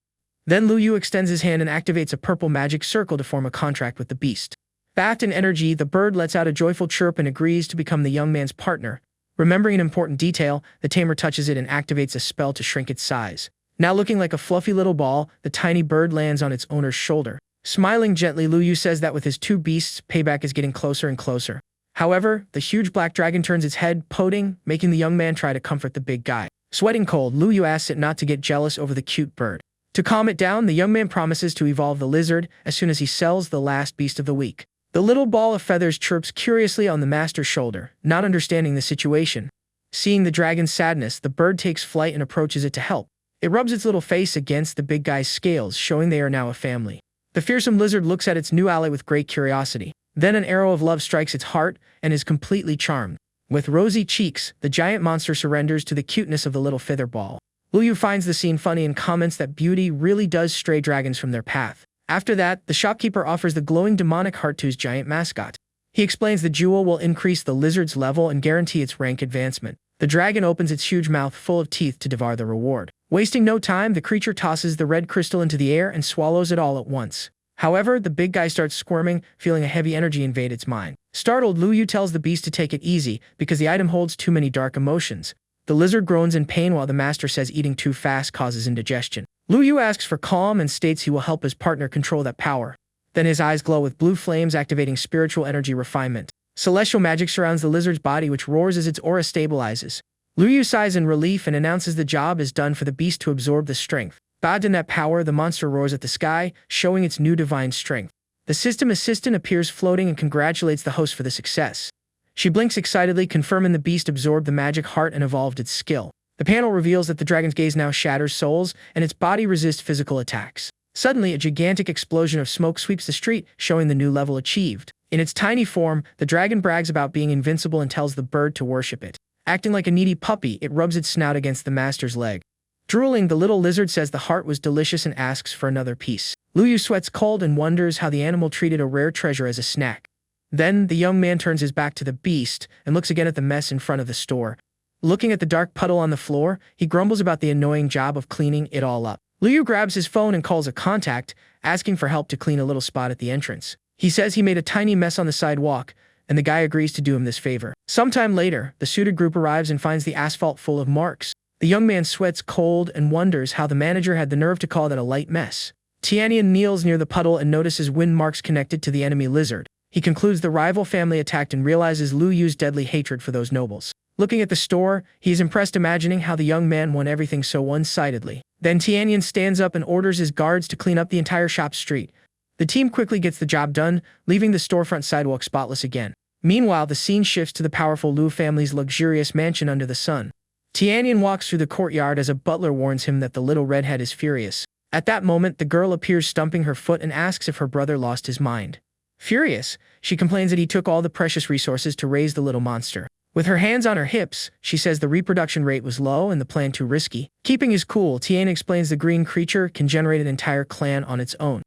Then Luyu extends his hand and activates a purple magic circle to form a contract with the beast. Bathed in energy, the bird lets out a joyful chirp and agrees to become the young man's partner. Remembering an important detail, the tamer touches it and activates a spell to shrink its size. Now looking like a fluffy little ball, the tiny bird lands on its owner's shoulder. Smiling gently, Luyu says that with his 2 beasts, payback is getting closer and closer. However, the huge black dragon turns its head, pouting, making the young man try to comfort the big guy. Sweating cold, Luyu asks it not to get jealous over the cute bird. To calm it down, the young man promises to evolve the lizard as soon as he sells the last beast of the week. The little ball of feathers chirps curiously on the master's shoulder, not understanding the situation. Seeing the dragon's sadness, the bird takes flight and approaches it to help. It rubs its little face against the big guy's scales, showing they are now a family. The fearsome lizard looks at its new ally with great curiosity. Then an arrow of love strikes its heart and is completely charmed. With rosy cheeks, the giant monster surrenders to the cuteness of the little feather ball. Luyu finds the scene funny and comments that beauty really does stray dragons from their path. After that, the shopkeeper offers the glowing demonic heart to his giant mascot. He explains the jewel will increase the lizard's level and guarantee its rank advancement. The dragon opens its huge mouth full of teeth to devour the reward. Wasting no time, the creature tosses the red crystal into the air and swallows it all at once. However, the big guy starts squirming, feeling a heavy energy invade its mind. Startled, Luyu tells the beast to take it easy because the item holds too many dark emotions. The lizard groans in pain while the master says eating too fast causes indigestion. Luyu asks for calm and states he will help his partner control that power. Then his eyes glow with blue flames, activating spiritual energy refinement. Celestial magic surrounds the lizard's body, which roars as its aura stabilizes. Luyu sighs in relief and announces the job is done for the beast to absorb the strength. Bathed in that power, the monster roars at the sky, showing its new divine strength. The system assistant appears floating and congratulates the host for the success. She blinks excitedly, confirming the beast absorbed the magic heart and evolved its skill. The panel reveals that the dragon's gaze now shatters souls, and its body resists physical attacks. Suddenly, a gigantic explosion of smoke sweeps the street, showing the new level achieved. In its tiny form, the dragon brags about being invincible and tells the bird to worship it. Acting like a needy puppy, it rubs its snout against the master's leg. Drooling, the little lizard says the heart was delicious and asks for another piece. Luyu sweats cold and wonders how the animal treated a rare treasure as a snack. Then, the young man turns his back to the beast and looks again at the mess in front of the store. Looking at the dark puddle on the floor, he grumbles about the annoying job of cleaning it all up. Luyu grabs his phone and calls a contact, asking for help to clean a little spot at the entrance. He says he made a tiny mess on the sidewalk, and the guy agrees to do him this favor. Sometime later, the suited group arrives and finds the asphalt full of marks. The young man sweats cold and wonders how the manager had the nerve to call that a light mess. Tianyan kneels near the puddle and notices wind marks connected to the enemy lizard. He concludes the rival family attacked and realizes Lu Yu's deadly hatred for those nobles. Looking at the store, he is impressed, imagining how the young man won everything so one-sidedly. Then Tianyan stands up and orders his guards to clean up the entire shop street. The team quickly gets the job done, leaving the storefront sidewalk spotless again. Meanwhile, the scene shifts to the powerful Lu family's luxurious mansion under the sun. Tianyan walks through the courtyard as a butler warns him that the little redhead is furious. At that moment, the girl appears stumping her foot and asks if her brother lost his mind. Furious, she complains that he took all the precious resources to raise the little monster. With her hands on her hips, she says the reproduction rate was low and the plan too risky. Keeping his cool, Tian explains the green creature can generate an entire clan on its own.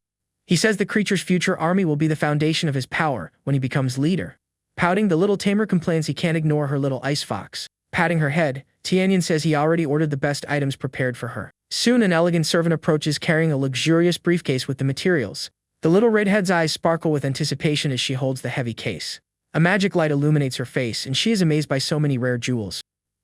He says the creature's future army will be the foundation of his power when he becomes leader. Pouting, the little tamer complains he can't ignore her little ice fox. Patting her head, Tianyan says he already ordered the best items prepared for her. Soon an elegant servant approaches carrying a luxurious briefcase with the materials. The little redhead's eyes sparkle with anticipation as she holds the heavy case. A magic light illuminates her face, and she is amazed by so many rare jewels.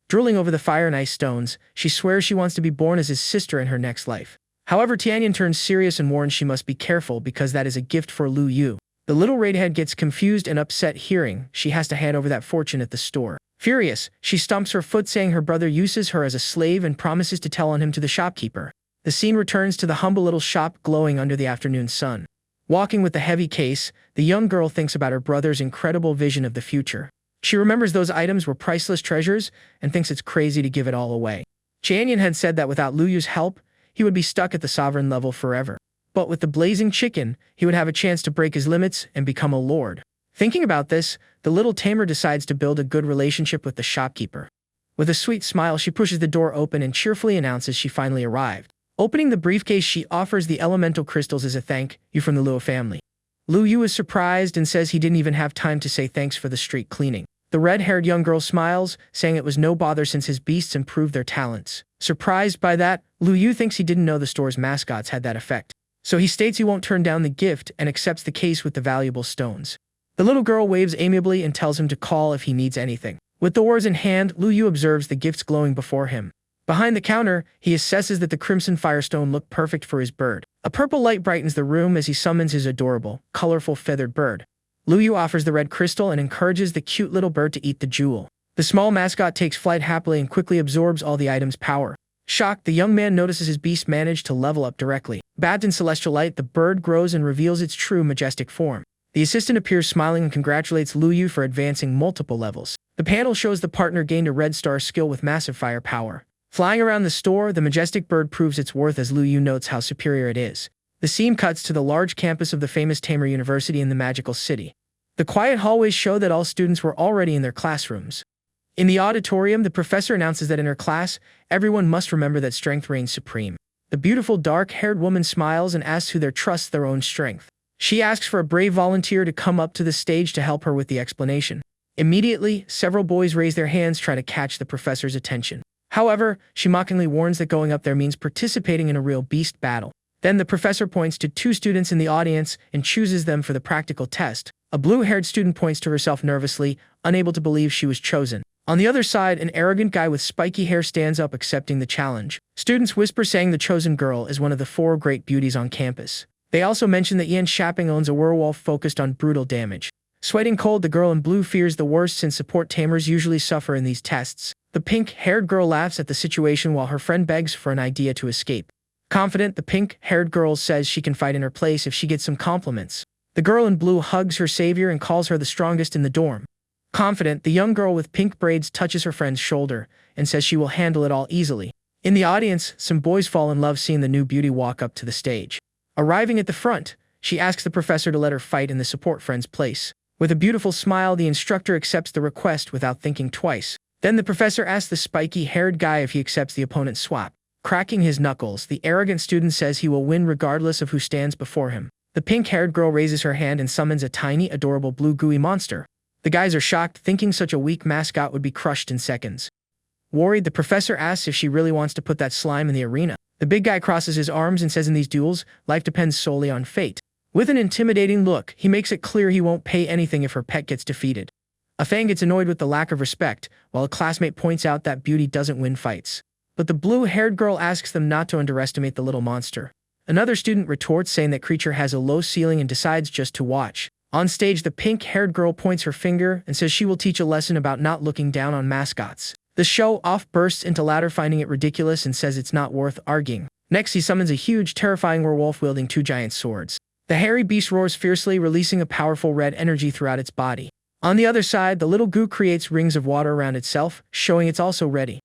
Drooling over the fire and ice stones, she swears she wants to be born as his sister in her next life. However, Tianyan turns serious and warns she must be careful because that is a gift for Lu Yu. The little redhead gets confused and upset hearing she has to hand over that fortune at the store. Furious, she stomps her foot, saying her brother uses her as a slave and promises to tell on him to the shopkeeper. The scene returns to the humble little shop glowing under the afternoon sun. Walking with the heavy case, the young girl thinks about her brother's incredible vision of the future. She remembers those items were priceless treasures and thinks it's crazy to give it all away. Tianyan had said that without Lu Yu's help, he would be stuck at the sovereign level forever. But with the blazing chicken, he would have a chance to break his limits and become a lord. Thinking about this, the little tamer decides to build a good relationship with the shopkeeper. With a sweet smile, she pushes the door open and cheerfully announces she finally arrived. Opening the briefcase, she offers the elemental crystals as a thank you from the Luo family. Lu Yu is surprised and says he didn't even have time to say thanks for the street cleaning. The red-haired young girl smiles, saying it was no bother since his beasts improved their talents. Surprised by that, Lu Yu thinks he didn't know the store's mascots had that effect. So he states he won't turn down the gift and accepts the case with the valuable stones. The little girl waves amiably and tells him to call if he needs anything. With the oars in hand, Lu Yu observes the gifts glowing before him. Behind the counter, he assesses that the crimson firestone looked perfect for his bird. A purple light brightens the room as he summons his adorable, colorful feathered bird. Lu Yu offers the red crystal and encourages the cute little bird to eat the jewel. The small mascot takes flight happily and quickly absorbs all the item's power. Shocked, the young man notices his beast managed to level up directly. Bathed in celestial light, the bird grows and reveals its true majestic form. The assistant appears smiling and congratulates Luyu for advancing multiple levels. The panel shows the partner gained a red star skill with massive firepower. Flying around the store, the majestic bird proves its worth as Luyu notes how superior it is. The scene cuts to the large campus of the famous Tamer University in the magical city. The quiet hallways show that all students were already in their classrooms. In the auditorium, the professor announces that in her class, everyone must remember that strength reigns supreme. The beautiful dark-haired woman smiles and asks who there trusts their own strength. She asks for a brave volunteer to come up to the stage to help her with the explanation. Immediately, several boys raise their hands trying to catch the professor's attention. However, she mockingly warns that going up there means participating in a real beast battle. Then the professor points to 2 students in the audience and chooses them for the practical test. A blue-haired student points to herself nervously, unable to believe she was chosen. On the other side, an arrogant guy with spiky hair stands up accepting the challenge. Students whisper saying the chosen girl is one of the 4 great beauties on campus. They also mention that Yan Shapping owns a werewolf focused on brutal damage. Sweating cold, the girl in blue fears the worst since support tamers usually suffer in these tests. The pink-haired girl laughs at the situation while her friend begs for an idea to escape. Confident, the pink-haired girl says she can fight in her place if she gets some compliments. The girl in blue hugs her savior and calls her the strongest in the dorm. Confident, the young girl with pink braids touches her friend's shoulder and says she will handle it all easily. In the audience, some boys fall in love seeing the new beauty walk up to the stage. Arriving at the front, she asks the professor to let her fight in the support friend's place. With a beautiful smile, the instructor accepts the request without thinking twice. Then the professor asks the spiky-haired guy if he accepts the opponent's swap. Cracking his knuckles, the arrogant student says he will win regardless of who stands before him. The pink-haired girl raises her hand and summons a tiny, adorable blue gooey monster. The guys are shocked, thinking such a weak mascot would be crushed in seconds. Worried, the professor asks if she really wants to put that slime in the arena. The big guy crosses his arms and says in these duels, life depends solely on fate. With an intimidating look, he makes it clear he won't pay anything if her pet gets defeated. A Fang gets annoyed with the lack of respect, while a classmate points out that beauty doesn't win fights. But the blue-haired girl asks them not to underestimate the little monster. Another student retorts saying that creature has a low ceiling and decides just to watch. On stage, the pink-haired girl points her finger and says she will teach a lesson about not looking down on mascots. The show-off bursts into laughter, finding it ridiculous and says it's not worth arguing. Next, he summons a huge, terrifying werewolf wielding 2 giant swords. The hairy beast roars fiercely, releasing a powerful red energy throughout its body. On the other side, the little goo creates rings of water around itself, showing it's also ready.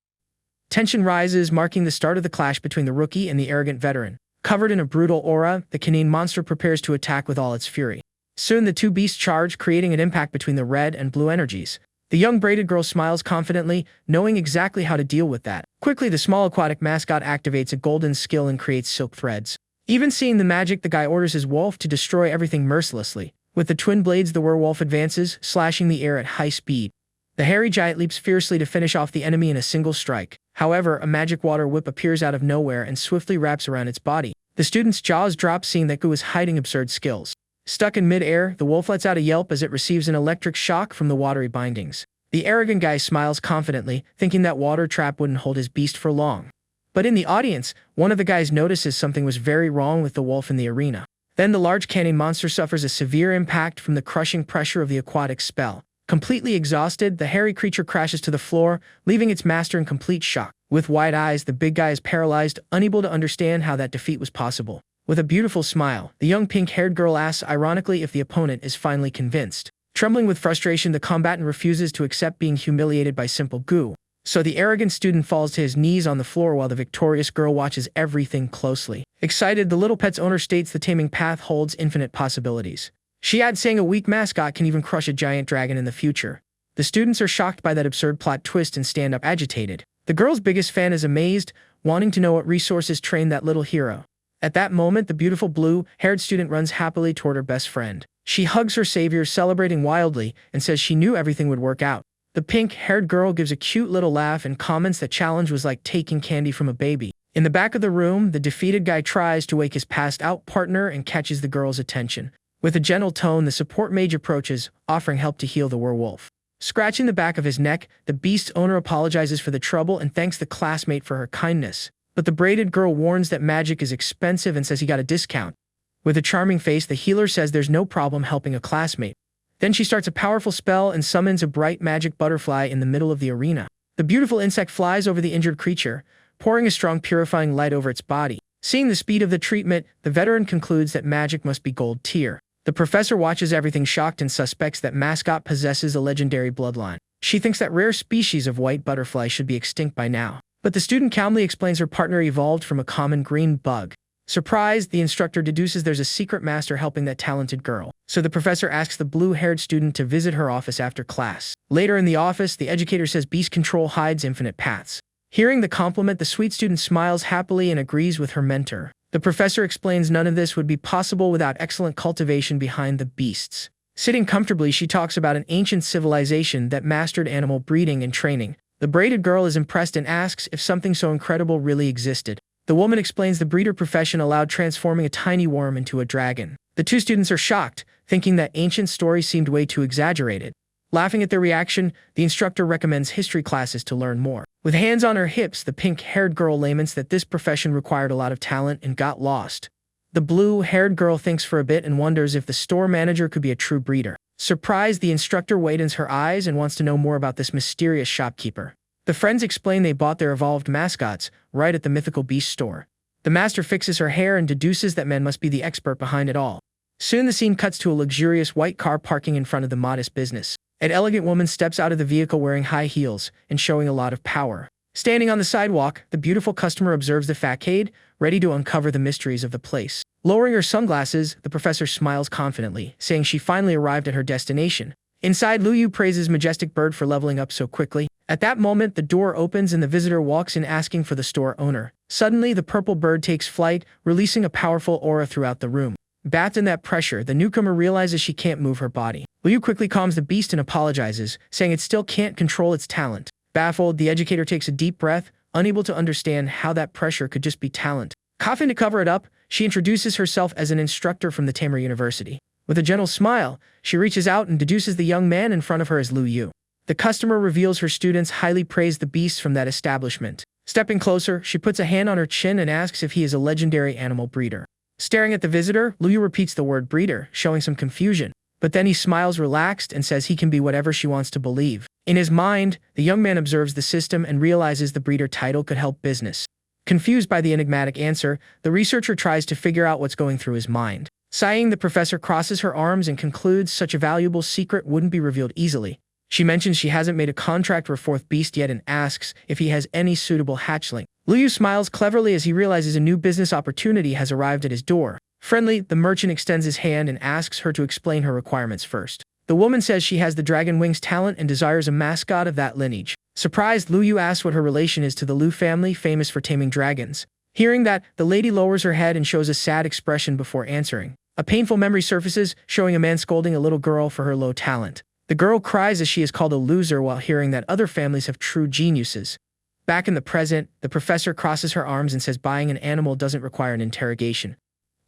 Tension rises, marking the start of the clash between the rookie and the arrogant veteran. Covered in a brutal aura, the canine monster prepares to attack with all its fury. Soon the 2 beasts charge, creating an impact between the red and blue energies. The young braided girl smiles confidently, knowing exactly how to deal with that. Quickly, the small aquatic mascot activates a golden skill and creates silk threads. Even seeing the magic, the guy orders his wolf to destroy everything mercilessly. With the twin blades, the werewolf advances, slashing the air at high speed. The hairy giant leaps fiercely to finish off the enemy in a single strike. However, a magic water whip appears out of nowhere and swiftly wraps around its body. The student's jaws drop, seeing that Goo is hiding absurd skills. Stuck in mid-air, the wolf lets out a yelp as it receives an electric shock from the watery bindings. The arrogant guy smiles confidently, thinking that water trap wouldn't hold his beast for long. But in the audience, one of the guys notices something was very wrong with the wolf in the arena. Then the large canine monster suffers a severe impact from the crushing pressure of the aquatic spell. Completely exhausted, the hairy creature crashes to the floor, leaving its master in complete shock. With wide eyes, the big guy is paralyzed, unable to understand how that defeat was possible. With a beautiful smile, the young pink-haired girl asks ironically if the opponent is finally convinced. Trembling with frustration, the combatant refuses to accept being humiliated by simple goo. So the arrogant student falls to his knees on the floor while the victorious girl watches everything closely. Excited, the little pet's owner states the taming path holds infinite possibilities. She adds saying a weak mascot can even crush a giant dragon in the future. The students are shocked by that absurd plot twist and stand up agitated. The girl's biggest fan is amazed, wanting to know what resources trained that little hero. At that moment, the beautiful blue-haired student runs happily toward her best friend. She hugs her savior, celebrating wildly, and says she knew everything would work out. The pink-haired girl gives a cute little laugh and comments that challenge was like taking candy from a baby. In the back of the room, the defeated guy tries to wake his passed-out partner and catches the girl's attention. With a gentle tone, the support mage approaches, offering help to heal the werewolf. Scratching the back of his neck, the beast's owner apologizes for the trouble and thanks the classmate for her kindness. But the braided girl warns that magic is expensive and says he got a discount. With a charming face, the healer says there's no problem helping a classmate. Then she starts a powerful spell and summons a bright magic butterfly in the middle of the arena. The beautiful insect flies over the injured creature, pouring a strong purifying light over its body. Seeing the speed of the treatment, the veteran concludes that magic must be gold tier. The professor watches everything shocked and suspects that mascot possesses a legendary bloodline. She thinks that rare species of white butterfly should be extinct by now. But the student calmly explains her partner evolved from a common green bug. Surprised, the instructor deduces there's a secret master helping that talented girl. So the professor asks the blue-haired student to visit her office after class. Later in the office, the educator says beast control hides infinite paths. Hearing the compliment, the sweet student smiles happily and agrees with her mentor. The professor explains none of this would be possible without excellent cultivation behind the beasts. Sitting comfortably, she talks about an ancient civilization that mastered animal breeding and training. The braided girl is impressed and asks if something so incredible really existed. The woman explains the breeder profession allowed transforming a tiny worm into a dragon. The two students are shocked, thinking that ancient stories seemed way too exaggerated. Laughing at their reaction, the instructor recommends history classes to learn more. With hands on her hips, the pink-haired girl laments that this profession required a lot of talent and got lost. The blue-haired girl thinks for a bit and wonders if the store manager could be a true breeder. Surprised, the instructor widens her eyes and wants to know more about this mysterious shopkeeper. The friends explain they bought their evolved mascots right at the mythical beast store. The master fixes her hair and deduces that man must be the expert behind it all. Soon the scene cuts to a luxurious white car parking in front of the modest business. An elegant woman steps out of the vehicle wearing high heels and showing a lot of power. Standing on the sidewalk, the beautiful customer observes the facade, ready to uncover the mysteries of the place. Lowering her sunglasses, the professor smiles confidently, saying she finally arrived at her destination. Inside, Lu Yu praises majestic bird for leveling up so quickly. At that moment, the door opens and the visitor walks in asking for the store owner. Suddenly, the purple bird takes flight, releasing a powerful aura throughout the room. Bathed in that pressure, the newcomer realizes she can't move her body. Lu Yu quickly calms the beast and apologizes, saying it still can't control its talent. Baffled, the educator takes a deep breath, unable to understand how that pressure could just be talent. Coughing to cover it up, she introduces herself as an instructor from the Tamer University. With a gentle smile, she reaches out and deduces the young man in front of her as Lu Yu. The customer reveals her students highly praise the beasts from that establishment. Stepping closer, she puts a hand on her chin and asks if he is a legendary animal breeder. Staring at the visitor, Lu Yu repeats the word breeder, showing some confusion. But then he smiles relaxed and says he can be whatever she wants to believe. In his mind, the young man observes the system and realizes the breeder title could help business. Confused by the enigmatic answer, the researcher tries to figure out what's going through his mind. Sighing, the professor crosses her arms and concludes such a valuable secret wouldn't be revealed easily. She mentions she hasn't made a contract for a fourth beast yet and asks if he has any suitable hatchling. Lu Yu smiles cleverly as he realizes a new business opportunity has arrived at his door. Friendly, the merchant extends his hand and asks her to explain her requirements first. The woman says she has the dragon wings talent and desires a mascot of that lineage. Surprised, Lu Yu asks what her relation is to the Lu family, famous for taming dragons. Hearing that, the lady lowers her head and shows a sad expression before answering. A painful memory surfaces, showing a man scolding a little girl for her low talent. The girl cries as she is called a loser while hearing that other families have true geniuses. Back in the present, the professor crosses her arms and says buying an animal doesn't require an interrogation.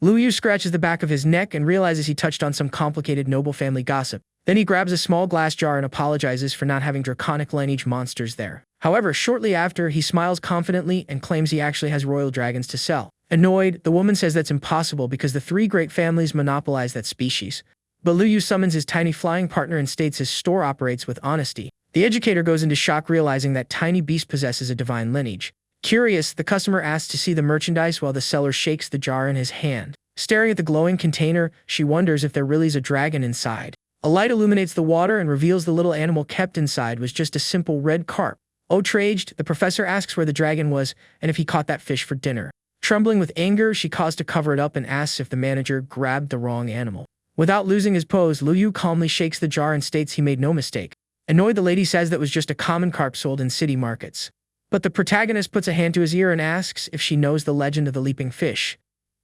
Lu Yu scratches the back of his neck and realizes he touched on some complicated noble family gossip. Then he grabs a small glass jar and apologizes for not having draconic lineage monsters there. However, shortly after, he smiles confidently and claims he actually has royal dragons to sell. Annoyed, the woman says that's impossible because the three great families monopolize that species. But Lu Yu summons his tiny flying partner and states his store operates with honesty. The educator goes into shock realizing that tiny beast possesses a divine lineage. Curious, the customer asks to see the merchandise while the seller shakes the jar in his hand. Staring at the glowing container, she wonders if there really is a dragon inside. A light illuminates the water and reveals the little animal kept inside was just a simple red carp. Outraged, the professor asks where the dragon was and if he caught that fish for dinner. Trembling with anger, she calls to cover it up and asks if the manager grabbed the wrong animal. Without losing his pose, Lu Yu calmly shakes the jar and states he made no mistake. Annoyed, the lady says that was just a common carp sold in city markets. But the protagonist puts a hand to his ear and asks if she knows the legend of the leaping fish.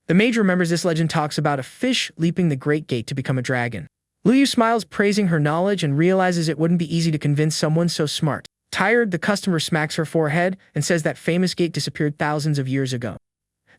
The mage remembers this legend talks about a fish leaping the great gate to become a dragon. Lu Yu smiles, praising her knowledge, and realizes it wouldn't be easy to convince someone so smart. Tired, the customer smacks her forehead and says that famous gate disappeared thousands of years ago.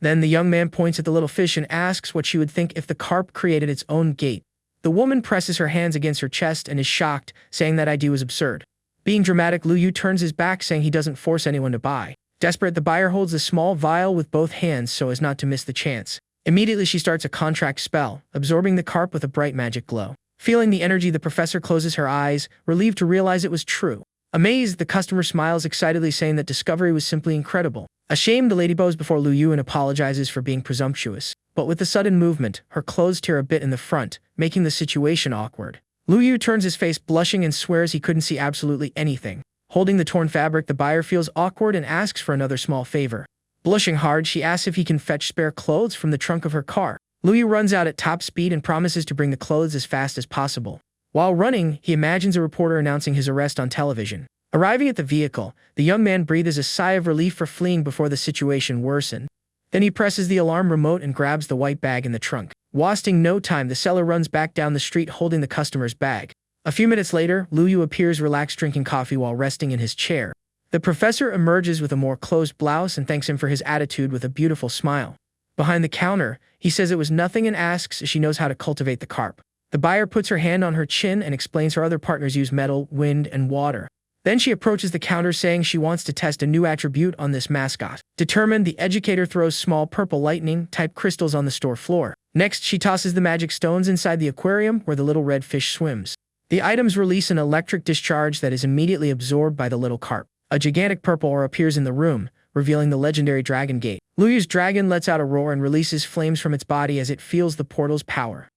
Then the young man points at the little fish and asks what she would think if the carp created its own gate. The woman presses her hands against her chest and is shocked, saying that idea was absurd. Being dramatic, Lu Yu turns his back, saying he doesn't force anyone to buy. Desperate, the buyer holds the small vial with both hands so as not to miss the chance. Immediately, she starts a contract spell, absorbing the carp with a bright magic glow. Feeling the energy, the professor closes her eyes, relieved to realize it was true. Amazed, the customer smiles excitedly, saying that discovery was simply incredible. Ashamed, the lady bows before Lu Yu and apologizes for being presumptuous. but with the sudden movement, her clothes tear a bit in the front, making the situation awkward. Luyu turns his face blushing and swears he couldn't see absolutely anything. Holding the torn fabric, the buyer feels awkward and asks for another small favor. Blushing hard, she asks if he can fetch spare clothes from the trunk of her car. Luyu runs out at top speed and promises to bring the clothes as fast as possible. While running, he imagines a reporter announcing his arrest on television. Arriving at the vehicle, the young man breathes a sigh of relief for fleeing before the situation worsened. Then he presses the alarm remote and grabs the white bag in the trunk. Wasting no time, the seller runs back down the street holding the customer's bag. A few minutes later, Luyu appears relaxed drinking coffee while resting in his chair. The professor emerges with a more closed blouse and thanks him for his attitude with a beautiful smile. Behind the counter, he says it was nothing and asks if she knows how to cultivate the carp. The buyer puts her hand on her chin and explains her other partners use metal, wind, and water. Then she approaches the counter saying she wants to test a new attribute on this mascot. Determined, the educator throws small purple lightning-type crystals on the store floor. Next, she tosses the magic stones inside the aquarium where the little red fish swims. The items release an electric discharge that is immediately absorbed by the little carp. A gigantic purple aura appears in the room, revealing the legendary Dragon Gate. Luyu's dragon lets out a roar and releases flames from its body as it feels the portal's power.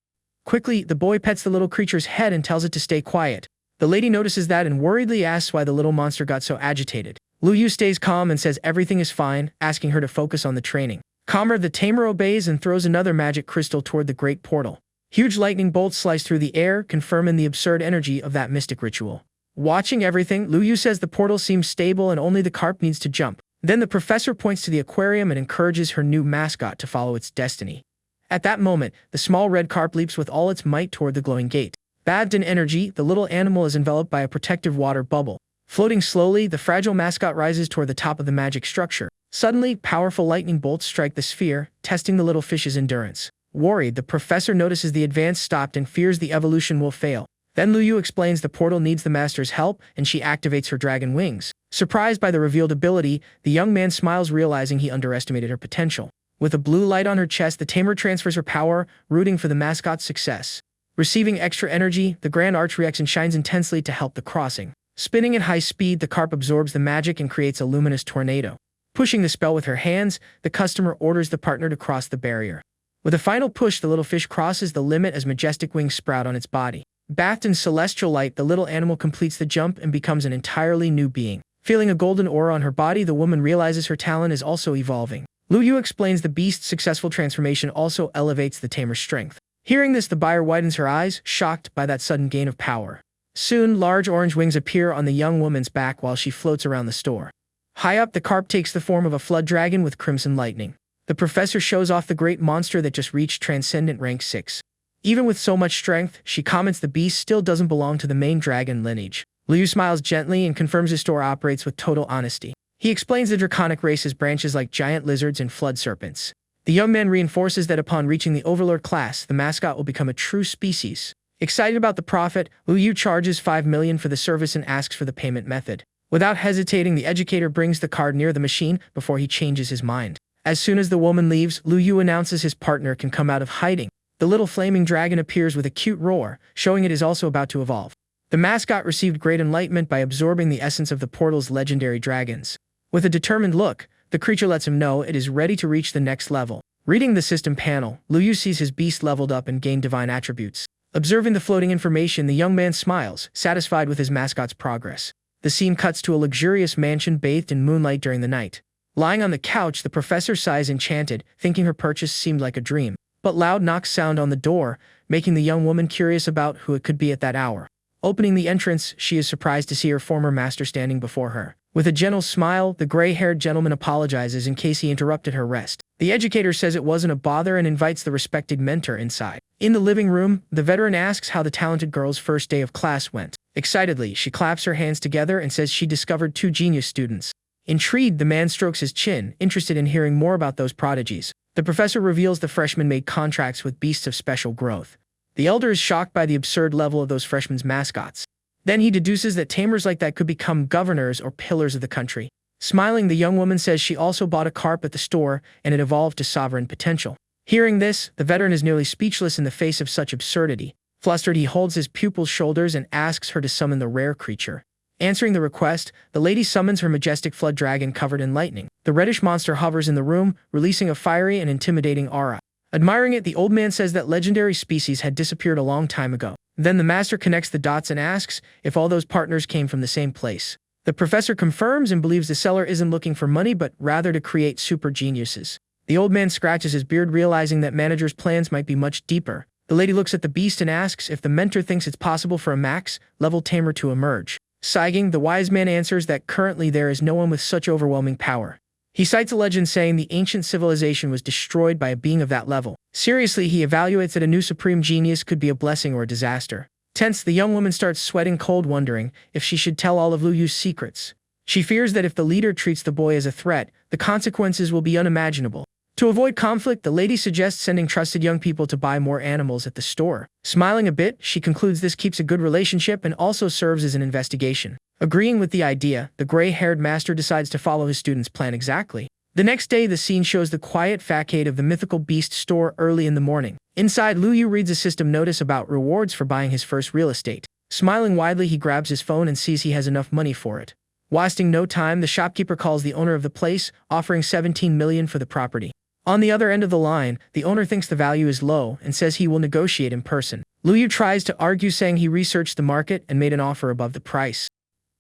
Quickly, the boy pets the little creature's head and tells it to stay quiet. The lady notices that and worriedly asks why the little monster got so agitated. Luyu stays calm and says everything is fine, asking her to focus on the training. Calmer, the tamer obeys and throws another magic crystal toward the great portal. Huge lightning bolts slice through the air, confirming the absurd energy of that mystic ritual. Watching everything, Luyu says the portal seems stable and only the carp needs to jump. Then the professor points to the aquarium and encourages her new mascot to follow its destiny. At that moment, the small red carp leaps with all its might toward the glowing gate. Bathed in energy, the little animal is enveloped by a protective water bubble. Floating slowly, the fragile mascot rises toward the top of the magic structure. Suddenly, powerful lightning bolts strike the sphere, testing the little fish's endurance. Worried, the professor notices the advance stopped and fears the evolution will fail. Then Luyu explains the portal needs the master's help, and she activates her dragon wings. Surprised by the revealed ability, the young man smiles, realizing he underestimated her potential. With a blue light on her chest, the tamer transfers her power, rooting for the mascot's success. Receiving extra energy, the Grand Arch reacts and shines intensely to help the crossing. Spinning at high speed, the carp absorbs the magic and creates a luminous tornado. Pushing the spell with her hands, the customer orders the partner to cross the barrier. With a final push, the little fish crosses the limit as majestic wings sprout on its body. Bathed in celestial light, the little animal completes the jump and becomes an entirely new being. Feeling a golden aura on her body, the woman realizes her talent is also evolving. Luyu explains the beast's successful transformation also elevates the tamer's strength. Hearing this, the buyer widens her eyes, shocked by that sudden gain of power. Soon, large orange wings appear on the young woman's back while she floats around the store. High up, the carp takes the form of a flood dragon with crimson lightning. The professor shows off the great monster that just reached Transcendent Rank 6. Even with so much strength, she comments the beast still doesn't belong to the main dragon lineage. Luyu smiles gently and confirms his store operates with total honesty. He explains the draconic race has branches like giant lizards and flood serpents. The young man reinforces that upon reaching the Overlord class, the mascot will become a true species. Excited about the profit, Luyu charges 5 million for the service and asks for the payment method. Without hesitating, the educator brings the card near the machine before he changes his mind. As soon as the woman leaves, Luyu announces his partner can come out of hiding. The little flaming dragon appears with a cute roar, showing it is also about to evolve. The mascot received great enlightenment by absorbing the essence of the portal's legendary dragons. With a determined look, the creature lets him know it is ready to reach the next level. Reading the system panel, Luyu sees his beast leveled up and gained divine attributes. Observing the floating information, the young man smiles, satisfied with his mascot's progress. The scene cuts to a luxurious mansion bathed in moonlight during the night. Lying on the couch, the professor sighs enchanted, thinking her purchase seemed like a dream. But loud knocks sound on the door, making the young woman curious about who it could be at that hour. Opening the entrance, she is surprised to see her former master standing before her. With a gentle smile, the gray-haired gentleman apologizes in case he interrupted her rest. The educator says it wasn't a bother and invites the respected mentor inside. In the living room, the veteran asks how the talented girl's first day of class went. Excitedly, she claps her hands together and says she discovered 2 genius students. Intrigued, the man strokes his chin, interested in hearing more about those prodigies. The professor reveals the freshmen made contracts with beasts of special growth. The elder is shocked by the absurd level of those freshmen's mascots. Then he deduces that tamers like that could become governors or pillars of the country. Smiling, the young woman says she also bought a carp at the store and it evolved to sovereign potential. Hearing this, the veteran is nearly speechless in the face of such absurdity. Flustered, he holds his pupil's shoulders and asks her to summon the rare creature. Answering the request, the lady summons her majestic flood dragon covered in lightning. The reddish monster hovers in the room, releasing a fiery and intimidating aura. Admiring it, the old man says that legendary species had disappeared a long time ago. Then the master connects the dots and asks if all those partners came from the same place. The professor confirms and believes the seller isn't looking for money but rather to create super geniuses. The old man scratches his beard, realizing that manager's plans might be much deeper. The lady looks at the beast and asks if the mentor thinks it's possible for a max-level tamer to emerge. Sighing, the wise man answers that currently there is no one with such overwhelming power. He cites a legend saying the ancient civilization was destroyed by a being of that level. Seriously, he evaluates that a new supreme genius could be a blessing or a disaster. Tense, the young woman starts sweating cold, wondering if she should tell all of Lu Yu's secrets. She fears that if the leader treats the boy as a threat, the consequences will be unimaginable. To avoid conflict, the lady suggests sending trusted young people to buy more animals at the store. Smiling a bit, she concludes this keeps a good relationship and also serves as an investigation. Agreeing with the idea, the gray-haired master decides to follow his student's plan exactly. The next day, the scene shows the quiet facade of the mythical beast store early in the morning. Inside, Lu Yu reads a system notice about rewards for buying his first real estate. Smiling widely, he grabs his phone and sees he has enough money for it. Wasting no time, the shopkeeper calls the owner of the place, offering 17 million for the property. On the other end of the line, the owner thinks the value is low and says he will negotiate in person. Lu Yu tries to argue, saying he researched the market and made an offer above the price.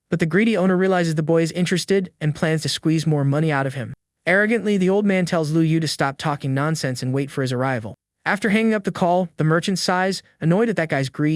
But the greedy owner realizes the boy is interested and plans to squeeze more money out of him. Arrogantly, the old man tells Lu Yu to stop talking nonsense and wait for his arrival. After hanging up the call, the merchant sighs, annoyed at that guy's greed.